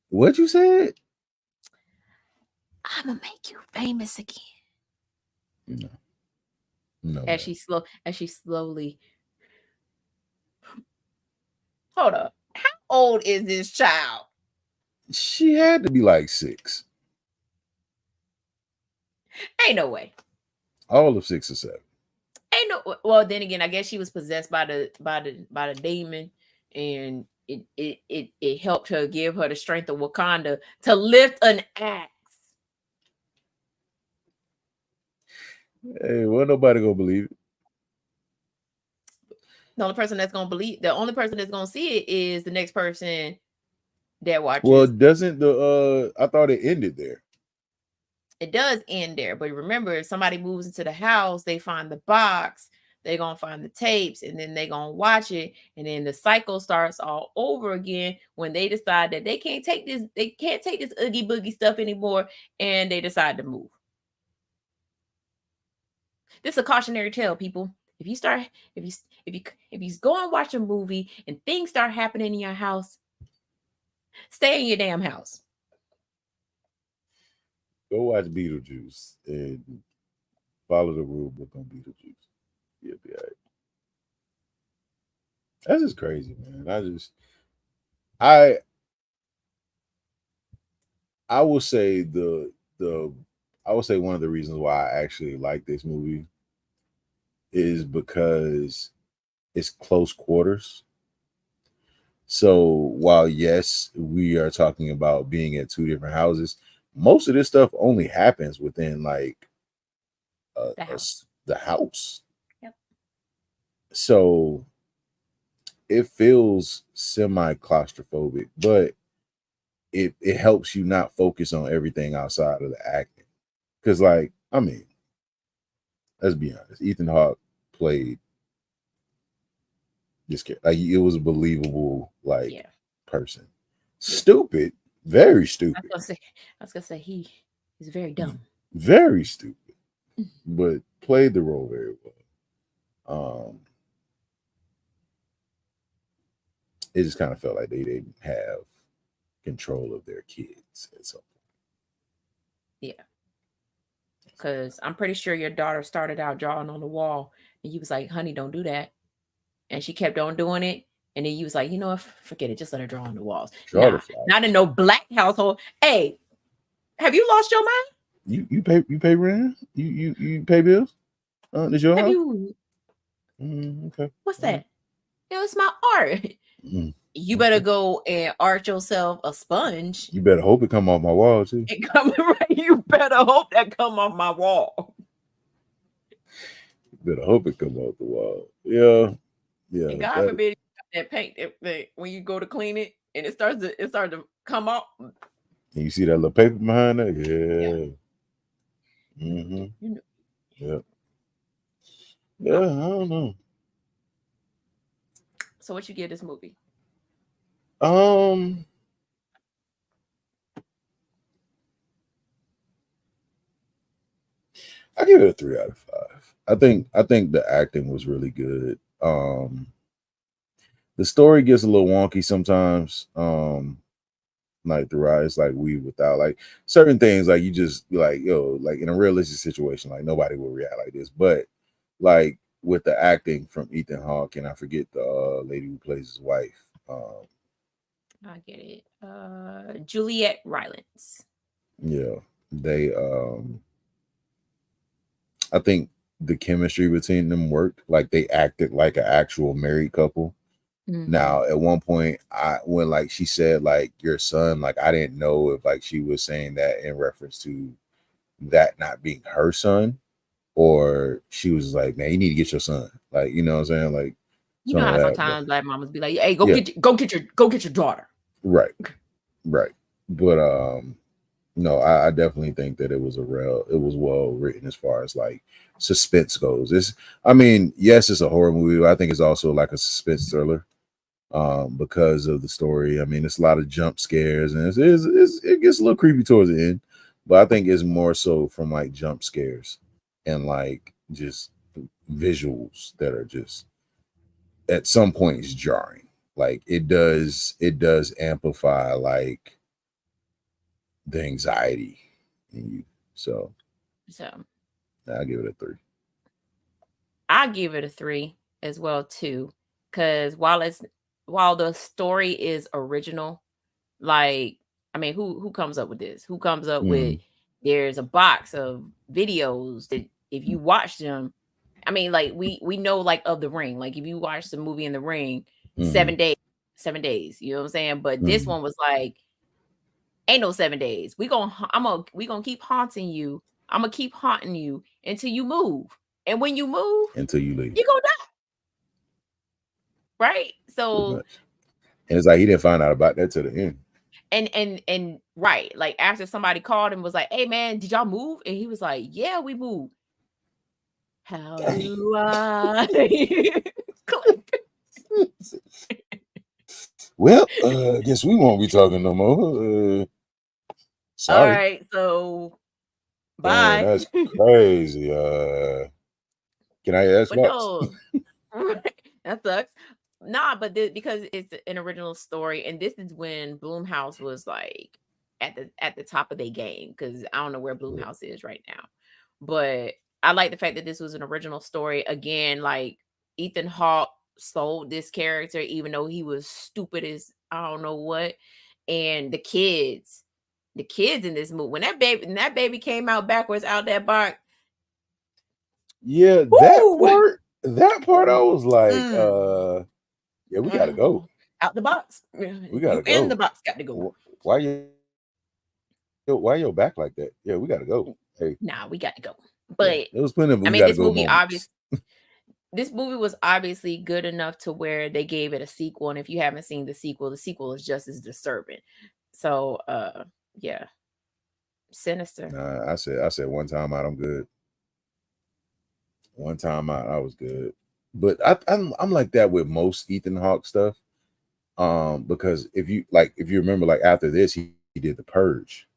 what you said? I'm gonna make you famous again. No. As she slowly Hold up. How old is this child? She had to be like 6. Ain't no way. All of 6 or 7. Ain't no. Well, then again, I guess she was possessed by the demon, and it helped her, give her the strength of Wakanda to lift an axe. Hey, well, nobody gonna believe it. The only person that's gonna see it is the next person that watches. Well, doesn't I thought it ended there. It does end there, but remember, if somebody moves into the house, they find the box, they're gonna find the tapes, and then they're gonna watch it, and then the cycle starts all over again when they decide that they can't take this oogie boogie stuff anymore, and they decide to move. This is a cautionary tale, people. If you go and watch a movie and things start happening in your house, stay in your damn house. Go watch Beetlejuice and follow the rule book on Beetlejuice. You'll be all right. That's just crazy, man. I will say one of the reasons why I actually like this movie is because it's close quarters. So while yes, we are talking about being at 2 different houses, most of this stuff only happens within like the house. Yep. So it feels semi-claustrophobic, but it helps you not focus on everything outside of the acting. Because, like, I mean, let's be honest, Ethan Hawke played this character. Like, it was a believable, person. Stupid, very stupid. I was gonna say he is very dumb. Very stupid, but played the role very well. It just kind of felt like they didn't have control of their kids at some point. Yeah. Because I'm pretty sure your daughter started out drawing on the wall and you was like, honey, don't do that. And she kept on doing it. And then you was like, you know what? Forget it. Just let her draw on the walls. Not in no black household. Hey, have you lost your mind? You pay rent? You pay bills? Is your house? Okay. What's that? It's my art. You better go and art yourself a sponge. You better hope it come off my wall too. You better hope that come off my wall. You better hope it come off the wall. Yeah. And God forbid that paint that when you go to clean it and it starts to come off. And you see that little paper behind that? Yeah. Mm-hmm. Yeah. Yeah, I don't know. So what you give this movie? I give it a 3 out of 5. I think the acting was really good. The story gets a little wonky sometimes. Like the rise, like we without like certain things, like you just like, yo, like in a realistic situation, like nobody will react like this. But like with the acting from Ethan Hawke, and I forget the lady who plays his wife. I get it. Juliet Rylance. Yeah, they I think the chemistry between them worked. Like they acted like an actual married couple. Mm-hmm. Now, at one point, when like she said like your son, like I didn't know if like she was saying that in reference to that not being her son, or she was like, man, you need to get your son. Like, you know what I'm saying? Like, you know how sometimes black mamas be like, hey, go get your daughter. Right. But no, I definitely think that it was well written as far as like suspense goes. Yes, it's a horror movie, but I think it's also like a suspense thriller. Because of the story. I mean, it's a lot of jump scares and it gets a little creepy towards the end, but I think it's more so from like jump scares and like just visuals that are just at some point is jarring. Like it does amplify like the anxiety in you. So I give it a 3. I give it a 3 as well too, because while it's while the story is original, like, I mean, who comes up with this? Who comes up with there's a box of videos that if you watch them, I mean, like we know like of the Ring. Like if you watch the movie in the Ring, 7 days, you know what I'm saying? But this one was like, ain't no 7 days. We gonna keep haunting you. I'm gonna keep haunting you until you move. And when you move, until you leave, you're gonna die. Right? So and it's like he didn't find out about that till the end. And right, like after somebody called and was like, "Hey man, did y'all move?" And he was like, "Yeah, we moved." How do I click? Well, I guess we won't be talking no more. Sorry. All right, so bye. Dang, that's crazy. Can I ask No, that sucks. Nah, but because it's an original story, and this is when Blumhouse was like at the top of their game. Because I don't know where Blumhouse is right now, but I like the fact that this was an original story. Again, like Ethan Hawke sold this character, even though he was stupid as I don't know what, and the kids in this movie when that baby came out backwards out that box. Yeah, that part I was like, yeah, we gotta go. Out the box. We gotta go. In the box got to go. Why your back like that? Yeah, we gotta go. Hey. Nah, we got to go. But it was plenty of this movie this movie was obviously good enough to where they gave it a sequel. And if you haven't seen the sequel is just as disturbing. So yeah. Sinister. Nah, I said one time out, I'm good. One time out, I was good. But I'm like that with most Ethan Hawke stuff. Because if you remember, like after this, he did The Purge.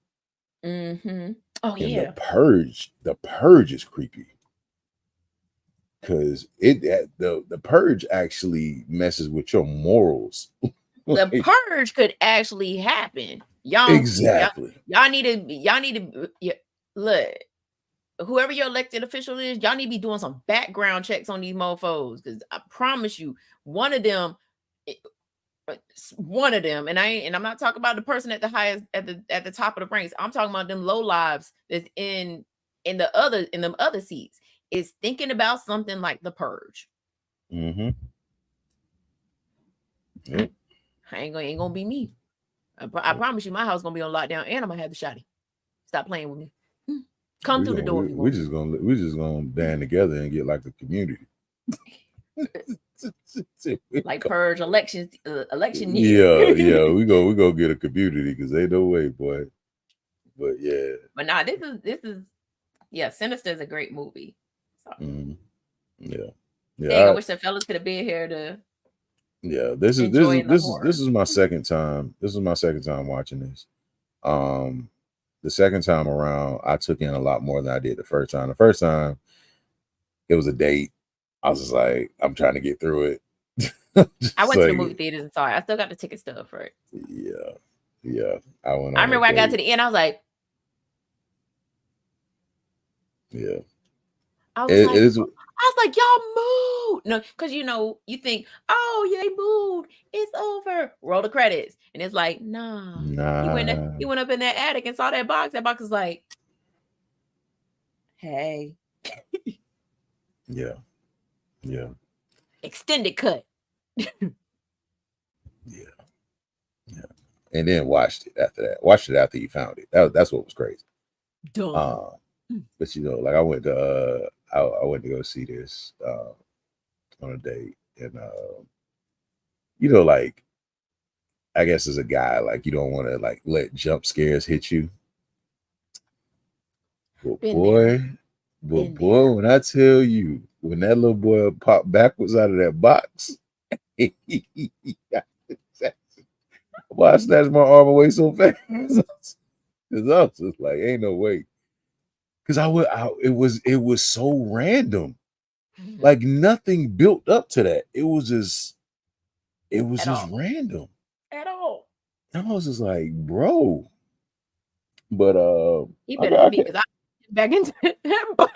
Mm-hmm. Oh and yeah. The Purge is creepy. Because the Purge actually messes with your morals. The Purge could actually happen. Y'all exactly. Y'all need to look. Whoever your elected official is, y'all need to be doing some background checks on these mofos. Because I promise you, one of them, and I'm not talking about the person at the highest at the top of the ranks. I'm talking about them low lives that's in them other seats is thinking about something like The Purge. Mm-hmm. Yep. Ain't gonna be me. I promise you, my house gonna be on lockdown, and I'm gonna have the shotty. Stop playing with me. Come through the door. We're just gonna band together and get like a community. Like Purge election year. Yeah. We go get a community because ain't no way, boy. But yeah. But nah, this is Sinister is a great movie. So. Yeah. Dang, I wish the fellas could have been here to. Yeah, this is my second time. This is my second time watching this. The second time around, I took in a lot more than I did the first time. The first time, it was a date. I was just like, I'm trying to get through it. I went to the movie theaters and saw it. I still got the ticket stub for it. Yeah. I remember when I got to the end, I was like, yeah. I was like, y'all moved. No, because you think, oh yeah, they moved. It's over. Roll the credits. And it's like, nah. He went up in that attic and saw that box. That box is like, hey. Yeah. Extended cut. Yeah. And then watched it after that. Watched it after you found it. That's what was crazy. Dumb. But like I went to go see this on a date, and like I guess as a guy, like you don't want to like let jump scares hit you. But boy, when I tell you, when that little boy popped backwards out of that box, well, I snatched my arm away so fast because I was just like, ain't no way. Because it was so random. Like nothing built up to that. It was just random. At all. And I was just like, bro. But he better be, because I back into that box.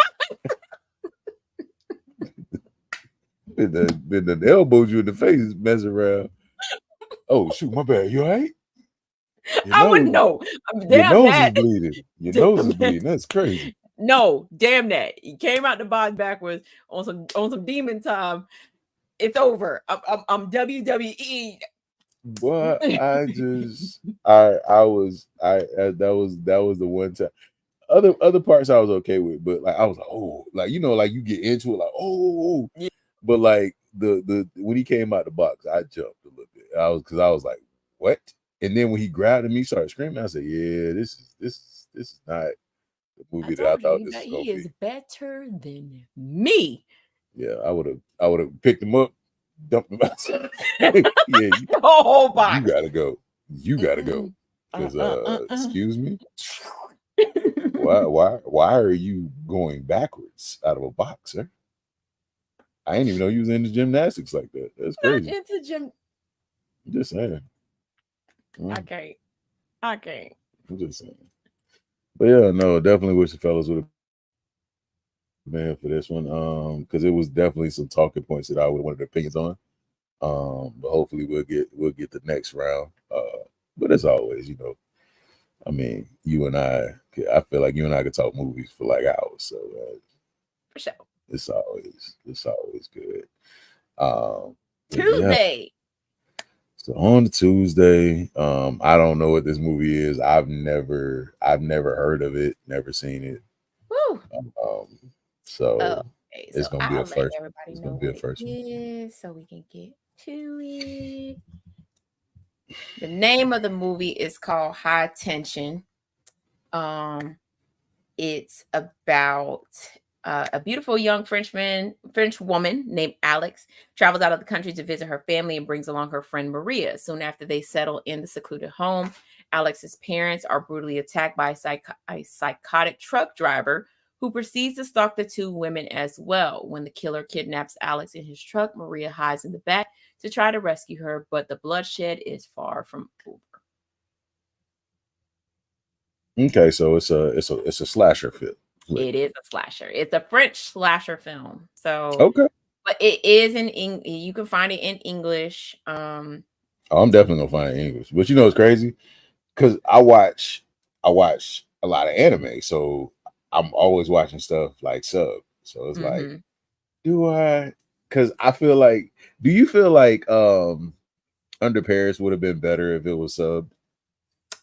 Been the elbows you in the face messing around. Oh shoot, my bad. You all right? I wouldn't know. Your Damn nose is that. bleeding. Your nose is bleeding. That's crazy. No, damn that. He came out the box backwards on some demon time. It's over. I'm WWE. But that was the one time. Other parts I was okay with, but like I was like, oh, like like you get into it, like oh, Yeah. but like the when he came out the box, I jumped a little bit. I was like, what? And then when he grabbed me, started screaming, I said, yeah, this is not the movie that I thought this was gonna he is be. better than me. Yeah, I would have picked him up, dumped him outside. Yeah, The whole box. you gotta go. You gotta go. Because excuse me. Why are you going backwards out of a box, sir? I didn't even know you was into gymnastics like that. That's crazy. Not into gym. I'm just saying. I can't. I'm just saying. But yeah, no, definitely wish the fellas would have been here for this one. Because it was definitely some talking points that I would have wanted opinions on. But hopefully we'll get the next round. But as always, I mean, I feel like you and I could talk movies for like hours. So for sure. It's always good. Tuesday. Yeah. So on Tuesday, I don't know what this movie is. I've never heard of it, never seen it. Woo. So it's so gonna be a first. Everybody It's know gonna be a what first it one. is, so we can get to it. The name of the movie is called High Tension. It's about a beautiful young French woman named Alex travels out of the country to visit her family and brings along her friend Maria. Soon after they settle in the secluded home, Alex's parents are brutally attacked by a psychotic truck driver who proceeds to stalk the two women as well. When the killer kidnaps Alex in his truck, Maria hides in the back to try to rescue her, but the bloodshed is far from over. Okay, so it's a slasher film. It is a slasher. It's a French slasher film. So okay, but it is you can find it in English. I'm definitely gonna find it in English. But it's crazy because I watch a lot of anime, so I'm always watching stuff like sub. So it's like, do I? Because I feel like, do you feel like Under Paris would have been better if it was subbed?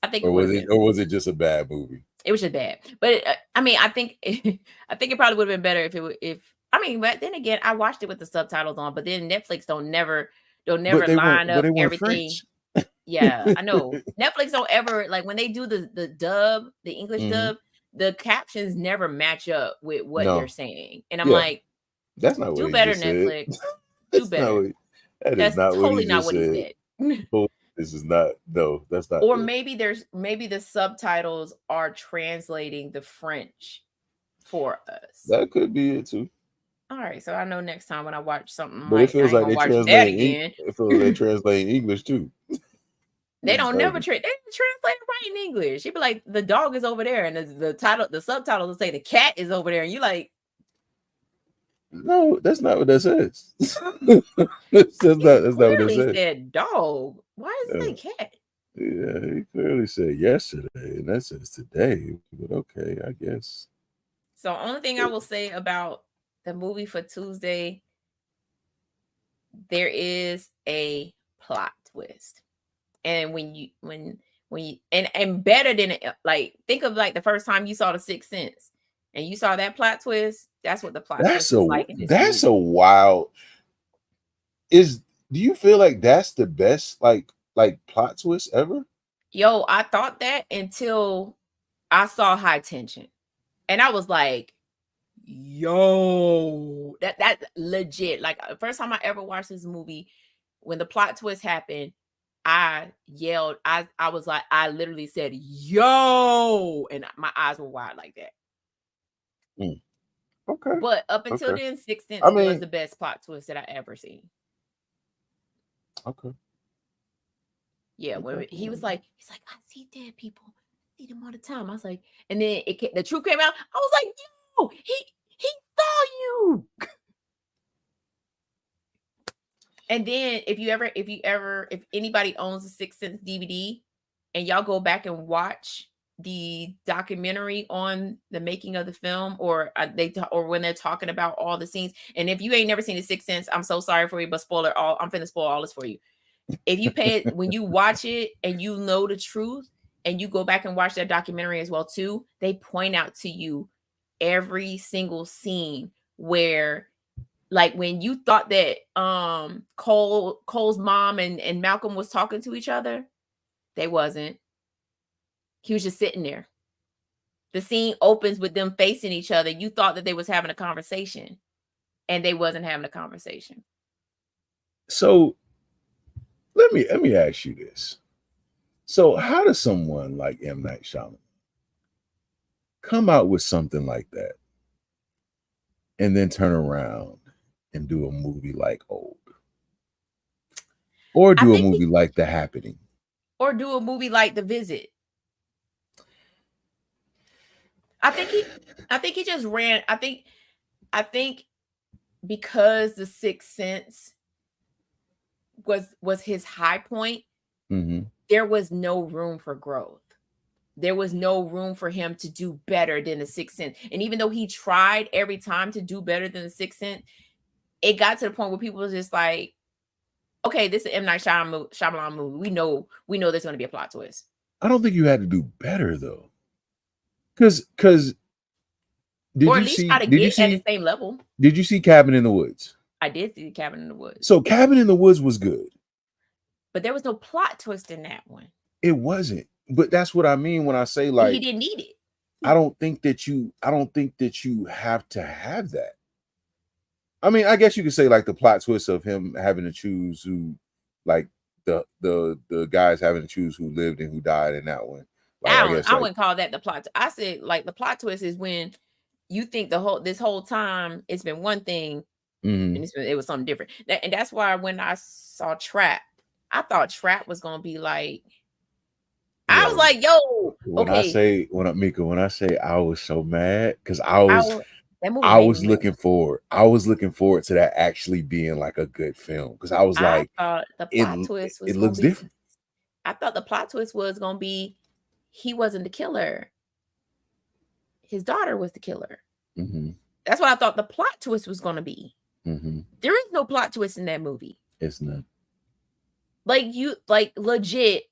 I think or was it just a bad movie? It was just bad. But I mean, I think it probably would have been better but then again, I watched it with the subtitles on, but then Netflix don't never line up everything. Yeah, I know. Netflix don't ever, like, when they do the dub, the English dub, the captions never match up with what they're saying. And I'm like, that's not what do he better, just Netflix. Said. Do better. That's totally not what he said. This is not, no, that's not. Or maybe the subtitles are translating the French for us. That could be it too. All right, so I know next time when I watch something, but it feels like they translate again. It feels like they translate English too. They don't never translate it right in English. You'd be like, the dog is over there, and the subtitles will say the cat is over there, and you like, no, that's not what that says. that's not what that says. Said dog. Why is it cat? Yeah, he clearly said yesterday, and that says today. But okay, I guess. So only thing I will say about the movie for Tuesday, there is a plot twist. And when you and better than, like, think of like the first time you saw The Sixth Sense and you saw that plot twist, that's what the plot twist is like. That's a wild. Do you feel like that's the best like plot twist ever? Yo, I thought that until I saw High Tension. And I was like, yo, that's legit. Like, the first time I ever watched this movie, when the plot twist happened, I yelled. I was like, I literally said, yo, and my eyes were wide like that. Okay. But up until then, Sixth Sense was the best plot twist that I ever seen. Okay. Yeah, when he was like, I see dead people. I see them all the time. I was like, and then the truth came out. I was like, yo, he saw you. And then if anybody owns a Sixth Sense DVD and y'all go back and watch the documentary on the making of the film, or when they're talking about all the scenes, and if you ain't never seen the Sixth Sense, I'm so sorry for you, but I'm finna spoil all this for you. If you pay it, when you watch it and you know the truth, and you go back and watch that documentary as well too, they point out to you every single scene where, like, when you thought that Cole's mom and Malcolm was talking to each other, they wasn't. He was just sitting there. The scene opens with them facing each other. You thought that they was having a conversation, and they wasn't having a conversation. So let me ask you this. So how does someone like M. Night Shyamalan come out with something like that and then turn around and do a movie like Old, or do a movie like The Happening, or do a movie like The Visit? I think he just ran. I think because The Sixth Sense was his high point, there was no room for growth. There was no room for him to do better than The Sixth Sense. And even though he tried every time to do better than The Sixth Sense, it got to the point where people were just like, okay, this is an M. Night Shyamalan movie. We know there's going to be a plot twist. I don't think you had to do better though, because did you see at the same level? Did you see Cabin in the Woods? I did see Cabin in the Woods. So Cabin in the Woods was good, but there was no plot twist in that one. It wasn't. But that's what I mean when I say, like, he didn't need it. I don't think that you have to have that. I mean, I guess you could say like the plot twist of him having to choose who, like the guys having to choose who lived and who died in that one. Like, I wouldn't call that the plot. I said like the plot twist is when you think this whole time it's been one thing, and it was something different. And that's why when I saw Trap, I thought Trap was gonna be like. I was like, yo, when I say I was so mad because I was looking forward to that actually being like a good film, because I was like, thought the plot twist was it looks different. I thought the plot twist was gonna be he wasn't the killer. His daughter was the killer. That's what I thought the plot twist was gonna be. There is no plot twist in that movie. It's not. Like legit,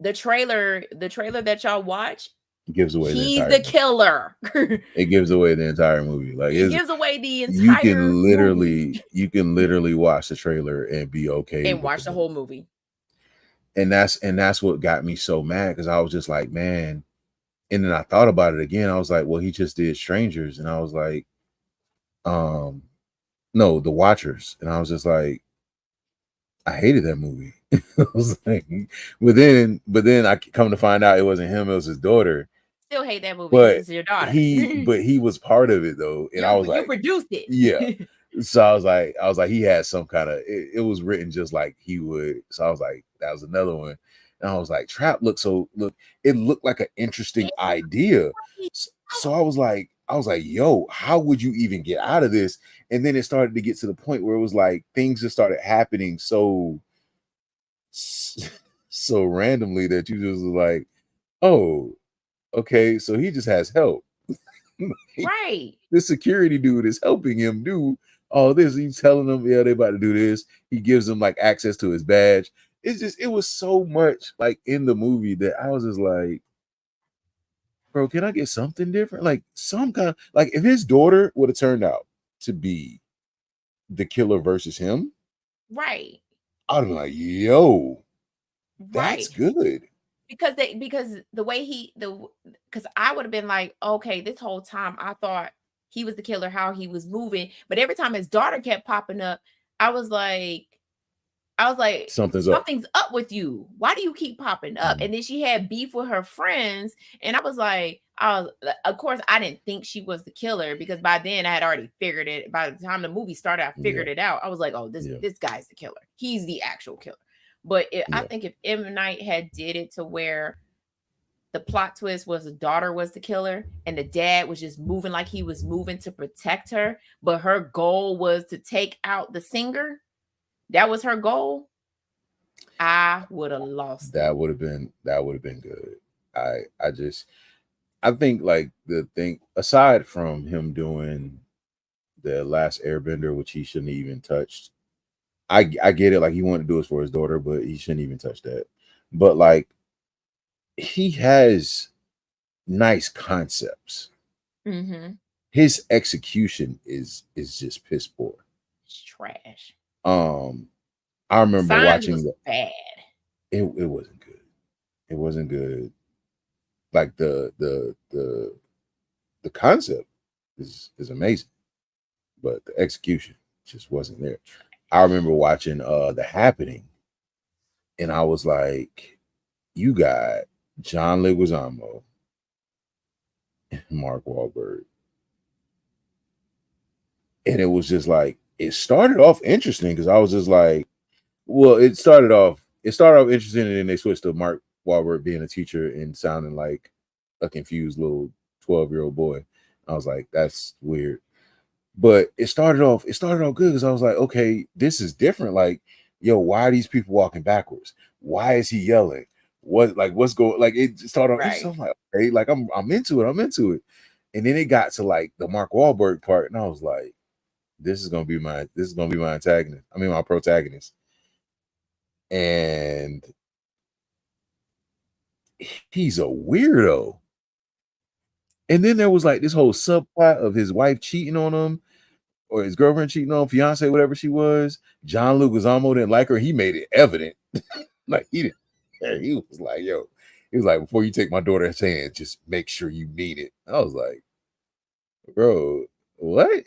the trailer that y'all watch gives away he's the killer. It gives away the entire movie. Like it gives away the entire movie. You can literally watch the trailer and be okay and watch the whole movie. And that's what got me so mad, because I was just like, man. And then I thought about it again. I was like, well, he just did Strangers, and I was like, no, The Watchers, and I was just like, I hated that movie. I was like, but then I come to find out it wasn't him, it was his daughter. Still hate that movie. But it's your daughter. He was part of it though, and I was like, you produced it. Yeah. So I was like, he had some kind of. It was written just like he would. So I was like, that was another one, and I was like, Trap it looked like an interesting idea. So I was like, yo, how would you even get out of this? And then it started to get to the point where it was like things just started happening so randomly that you just was like, oh, okay, so he just has help. Right. This security dude is helping him do all this. He's telling them, yeah, they about to do this. He gives them like access to his badge. It was so much like in the movie that I was just like, bro, can I get something different? Like some kind of, like if his daughter would have turned out to be the killer versus him, right? I'd be like, yo, that's good. Because the way because I would have been like, okay, this whole time I thought he was the killer, how he was moving, but every time his daughter kept popping up, I was like, something's up with you. Why do you keep popping up? And then she had beef with her friends, and I was like, of course, I didn't think she was the killer, because by then I had already figured it. By the time the movie started, I figured it out. I was like, oh, this guy's the killer. He's the actual killer. But I think if M. Night had did it to where the plot twist was the daughter was the killer and the dad was just moving like he was moving to protect her, but her goal was to take out the singer, that was her goal, I would have lost. That would have been good. I think like the thing aside from him doing the last Airbender, which he shouldn't even touched. I get it, like he wanted to do it for his daughter, but he shouldn't even touch that. But like he has nice concepts. Mm-hmm. His execution is just piss poor. It's trash. I remember Signs watching was bad. It wasn't good. It wasn't good. Like the concept is amazing, but the execution just wasn't there. I remember watching The Happening, and I was like, you got John Leguizamo and Mark Wahlberg. And it was just like, it started off interesting because I was just like, well, it started off interesting, and then they switched to Mark Wahlberg being a teacher and sounding like a confused little 12-year-old boy. I was like, that's weird. But it started off good because I was like, okay, this is different. Like, yo, why are these people walking backwards? Why is he yelling? What's going? Like, it started off. Right. So I'm like, okay, like I'm into it. And then it got to like the Mark Wahlberg part, and I was like, this is gonna be my antagonist. I mean, my protagonist. And he's a weirdo. And then there was like this whole subplot of his wife cheating on him, or his girlfriend cheating on him, fiance, whatever she was. John Leguizamo didn't like her. He made it evident. Like he didn't. He was like, yo, he was like, before you take my daughter's hand, just make sure you mean it. I was like, bro, what?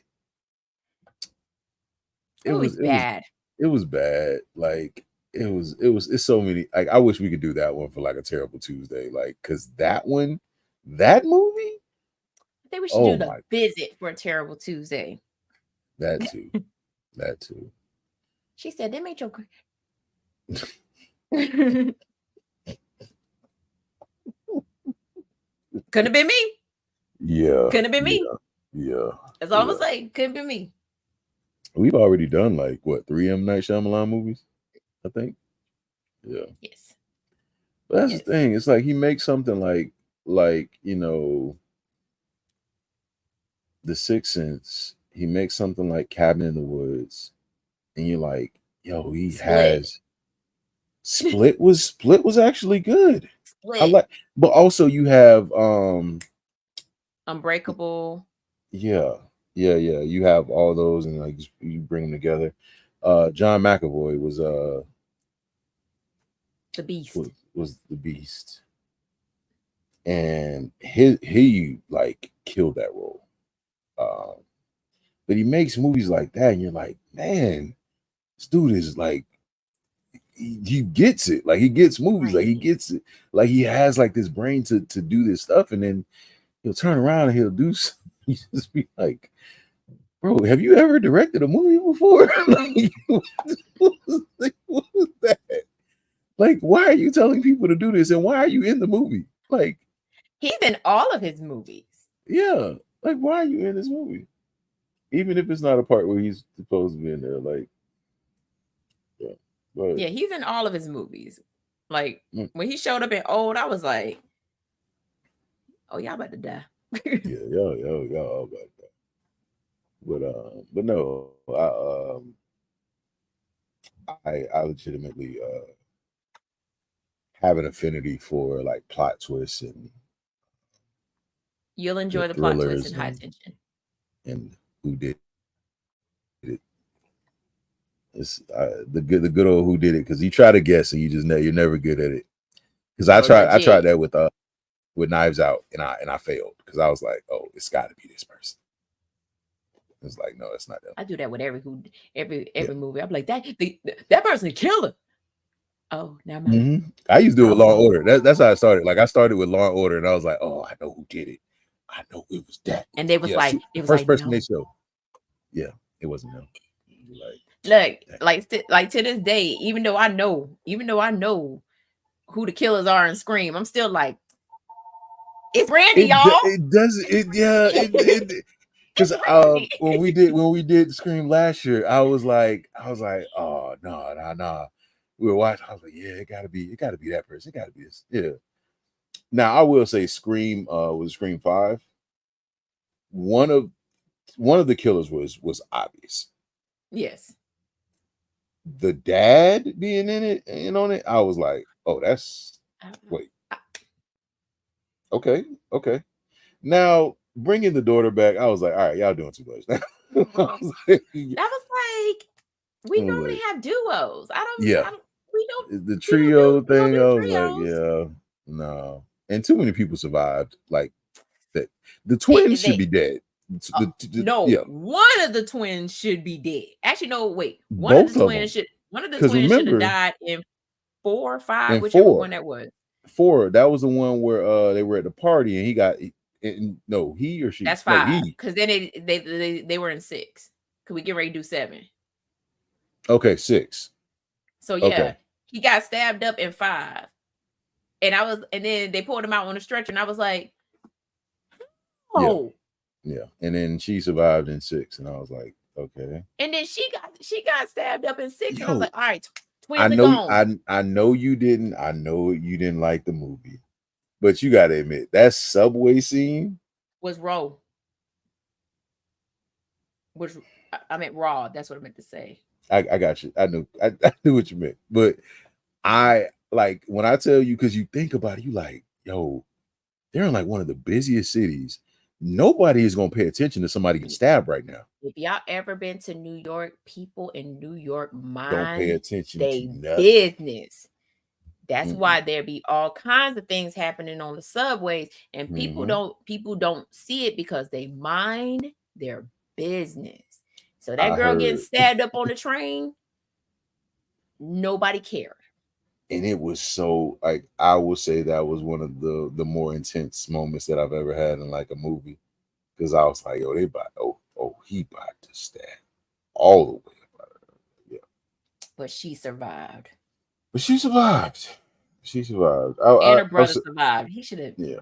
It was bad. It was bad. Like it's so many. Like I wish we could do that one for like a Terrible Tuesday. Like, cause that movie. I think we should do the visit for a Terrible Tuesday. That too. She said they made your. Couldn't have been me. Yeah. Couldn't have been me. Yeah. That's all I'm saying. Couldn't be me. We've already done like what 3 M. Night Shyamalan movies, I think. Yeah. Yes. But that's the thing. It's like he makes something like you know, The Sixth Sense. He makes something like Cabin in the Woods, and you're like, yo, he has. Split was actually good. Split. I like, but also you have Unbreakable. Yeah. You have all those, and like you bring them together. John McAvoy was the Beast. Was the Beast, and he like killed that role. But he makes movies like that, and you're like, man, this dude is like, he gets it. Like he gets movies, right. Like he gets it. Like he has like this brain to do this stuff, and then he'll turn around and he'll do something. He just be like, bro, have you ever directed a movie before? Like, what was that? Like, why are you telling people to do this, and why are you in the movie? Like, he's in all of his movies. Yeah, like, why are you in this movie? Even if it's not a part where he's supposed to be in there, like, yeah. But, yeah, he's in all of his movies. Like, when he showed up in Old, I was like, oh, y'all about to die. Yeah, y'all all about that. But no, I legitimately have an affinity for like plot twists, and you'll enjoy the plot twists and High Tension. And who did it? It's the good old who did it, because you try to guess and you're never good at it. Because I tried that with Knives Out, and I failed because I was like, oh, it's got to be this person. It's like, no, it's not them. I do that with every movie. I'm like, that person a killer. Oh, never mind. Mm-hmm. I used to do it with Law and Order. That's how I started. Like I started with Law and Order, and I was like, oh, I know who did it. I know it was that. And they was like, it was first like, person no. they showed. Yeah, it wasn't them. Like to this day, even though I know who the killers are in Scream, I'm still like, it's Randy, y'all. It does. Because Right. when we did Scream last year, I was like, oh no. We were watching. I was like, yeah, it gotta be that person. It gotta be this. Yeah. Now I will say, Scream was Scream 5. One of the killers was obvious. Yes. The dad being in it and on it, I was like, oh, that's wait. Okay. Now bringing the daughter back, I was like, all right, y'all doing too much. I was like, That was like, we normally have duos. We don't the trio we don't thing. do I was like, trios. yeah, no. And too many people survived. Like that, the twins should be dead. No, yeah. one of the twins should be dead. Actually, no, wait. One of the twins should have died in 4 or 5, in whichever 4. one that was. 4. That was the one where they were at the party and he got no, he or she. That's 5. Because then they were in 6. Could we get ready to do 7? Okay, 6. So yeah, he got stabbed up in 5. And then they pulled him out on a stretcher, and I was like, oh. Yeah. And then she survived in 6, and I was like, okay. And then she got stabbed up in 6, and I was like, all right, twins I are know gone. I know you didn't like the movie, but you gotta admit that subway scene was raw. I meant raw. That's what I meant to say. I got you. I knew what you meant. But I like when I tell you, because you think about it, you like, yo, they're in like one of the busiest cities. Nobody is gonna pay attention to somebody getting stabbed right now. If y'all ever been to New York, people in New York don't pay attention to nothing. Business. That's why there be all kinds of things happening on the subways, and people don't see it because they mind their business. So that girl getting stabbed up on the train, nobody cared. And it was so, like, I would say that was one of the more intense moments that I've ever had in like a movie, because I was like, yo, he about to stab all the way about her. Yeah. But she survived. And her brother survived. He should have. Yeah.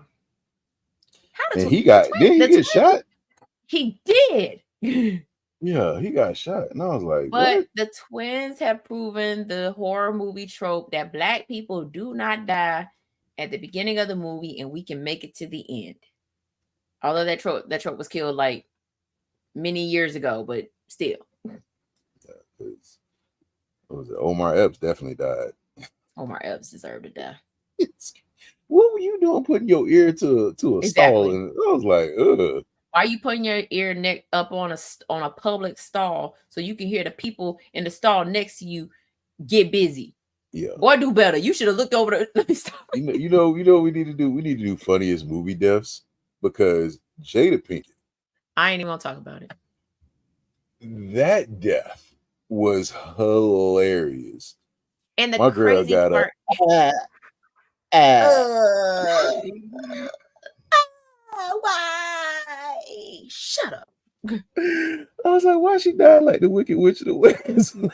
Did he get shot? He did. Yeah, he got shot. And I was like, but what? The twins have proven the horror movie trope that Black people do not die at the beginning of the movie, and we can make it to the end. Although that trope was killed like many years ago, but still. Yeah, Omar Epps definitely died. Omar Epps deserved to die. What were you doing putting your ear to a stall? And I was like, ugh. Why are you putting your ear neck up on a public stall so you can hear the people in the stall next to you get busy? Yeah. Boy, do better. You should have looked over the you know what we need to do? We need to do funniest movie deaths, because Jada Pinkett. I ain't even gonna talk about it. That death was hilarious. And my girl got part, why? Shut up. I was like, why she died like the Wicked Witch of the West? Melting.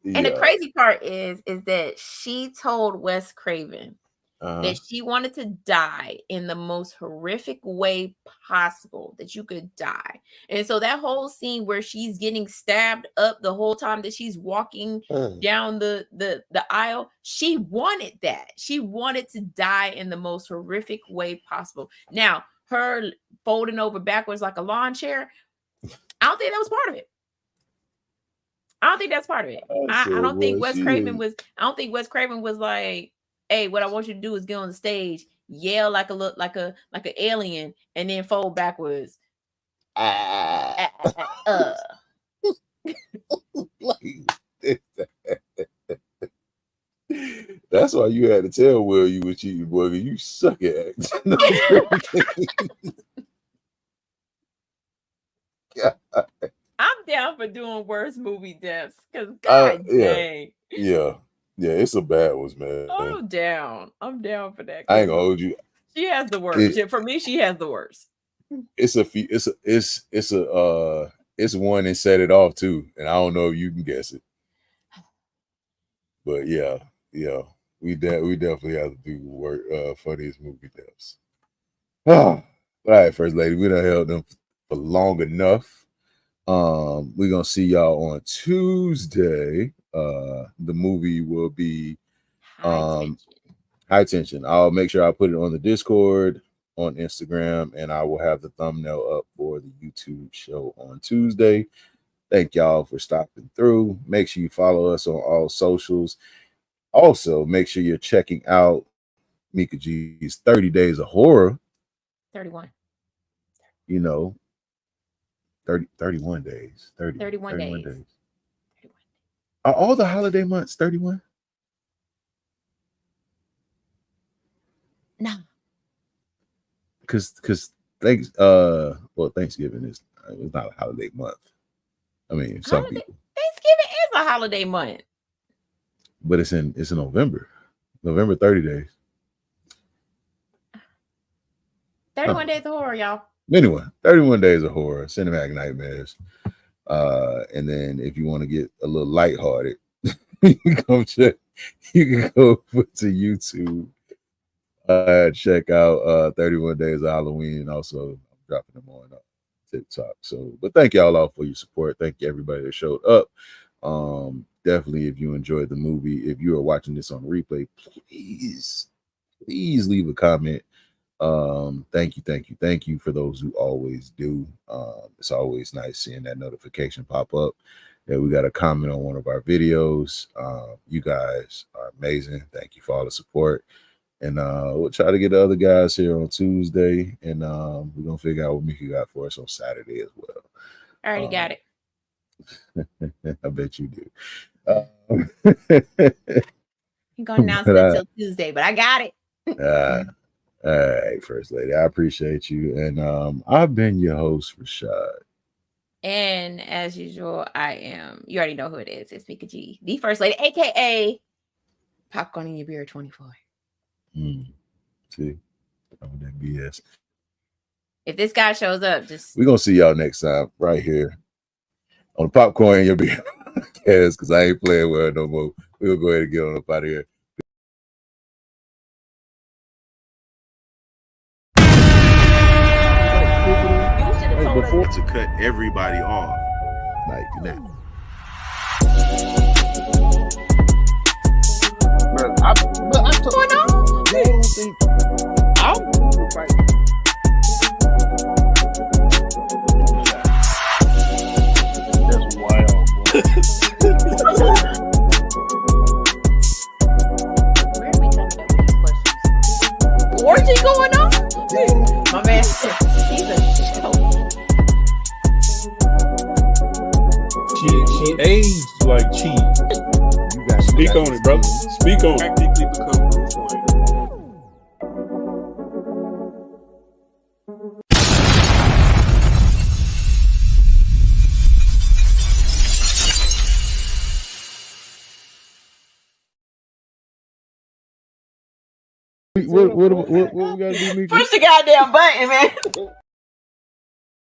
And the crazy part is that she told Wes Craven that she wanted to die in the most horrific way possible that you could die. And so that whole scene where she's getting stabbed up the whole time that she's walking down the aisle, she wanted that. She wanted to die in the most horrific way possible. Now, her folding over backwards like a lawn chair, I don't think that was part of it. I don't think that's part of it. I don't think Wes Craven was. I don't think Wes Craven was like, "Hey, what I want you to do is get on the stage, yell like an alien, and then fold backwards." That's why you had to tell Will you were cheating, boy. You suck at acting. I'm down for doing worse movie deaths, because God dang. Yeah, it's a bad one, man. I'm down for that. I ain't gonna hold you. She has the worst. For me, she has the worst. It's one that set it off too, and I don't know if you can guess it. But yeah, we definitely have to do funniest movie deaths. All right, First Lady, we done held them for long enough. We're gonna see y'all on Tuesday. The movie will be High Tension. I'll make sure I put it on the Discord, on Instagram, and I will have the thumbnail up for the YouTube show on Tuesday. Thank y'all for stopping through. Make sure you follow us on all socials. Also, make sure you're checking out Mika G's 30 Days of Horror. 31. You know, 31 days. 31 days. 31. Are all the holiday months 31? No. Because Thanksgiving is it's not a holiday month. I mean, some people. Thanksgiving is a holiday month. But it's in November. November 30 days. 31 days of horror, y'all. Anyway, 31 days of horror, cinematic nightmares. And then if you want to get a little lighthearted, you can go to YouTube, check out 31 Days of Halloween, and also I'm dropping them on TikTok. So, but thank y'all all for your support. Thank you everybody that showed up. Definitely, if you enjoyed the movie, if you are watching this on replay, please leave a comment. Thank you for those who always do. It's always nice seeing that notification pop up that we got a comment on one of our videos. You guys are amazing. Thank you for all the support, and we'll try to get the other guys here on Tuesday, and we're gonna figure out what Mika got for us on Saturday as well. I already got it. I bet you do. I'm gonna announce it until Tuesday, but I got it. All right, First Lady, I appreciate you. And I've been your host, Rashad. And as usual, I am, you already know who it is. It's Mika G, the First Lady, aka Popcorn in Your Beer 24. See, I'm that BS. If this guy shows up, we're gonna see y'all next time right here on the Popcorn in Your Beer podcast, because I ain't playing with her no more. We'll go ahead and get on up out of here. Before to cut everybody off like that. What's going on? That's wild, bro. Where are we talking about these questions? Orgy going on? My man, he's a show. She aged like cheese. Speak on it, brother. Speak on it. Practically become Bruce Wayne. What we gotta do, Mika? Push the goddamn button, man.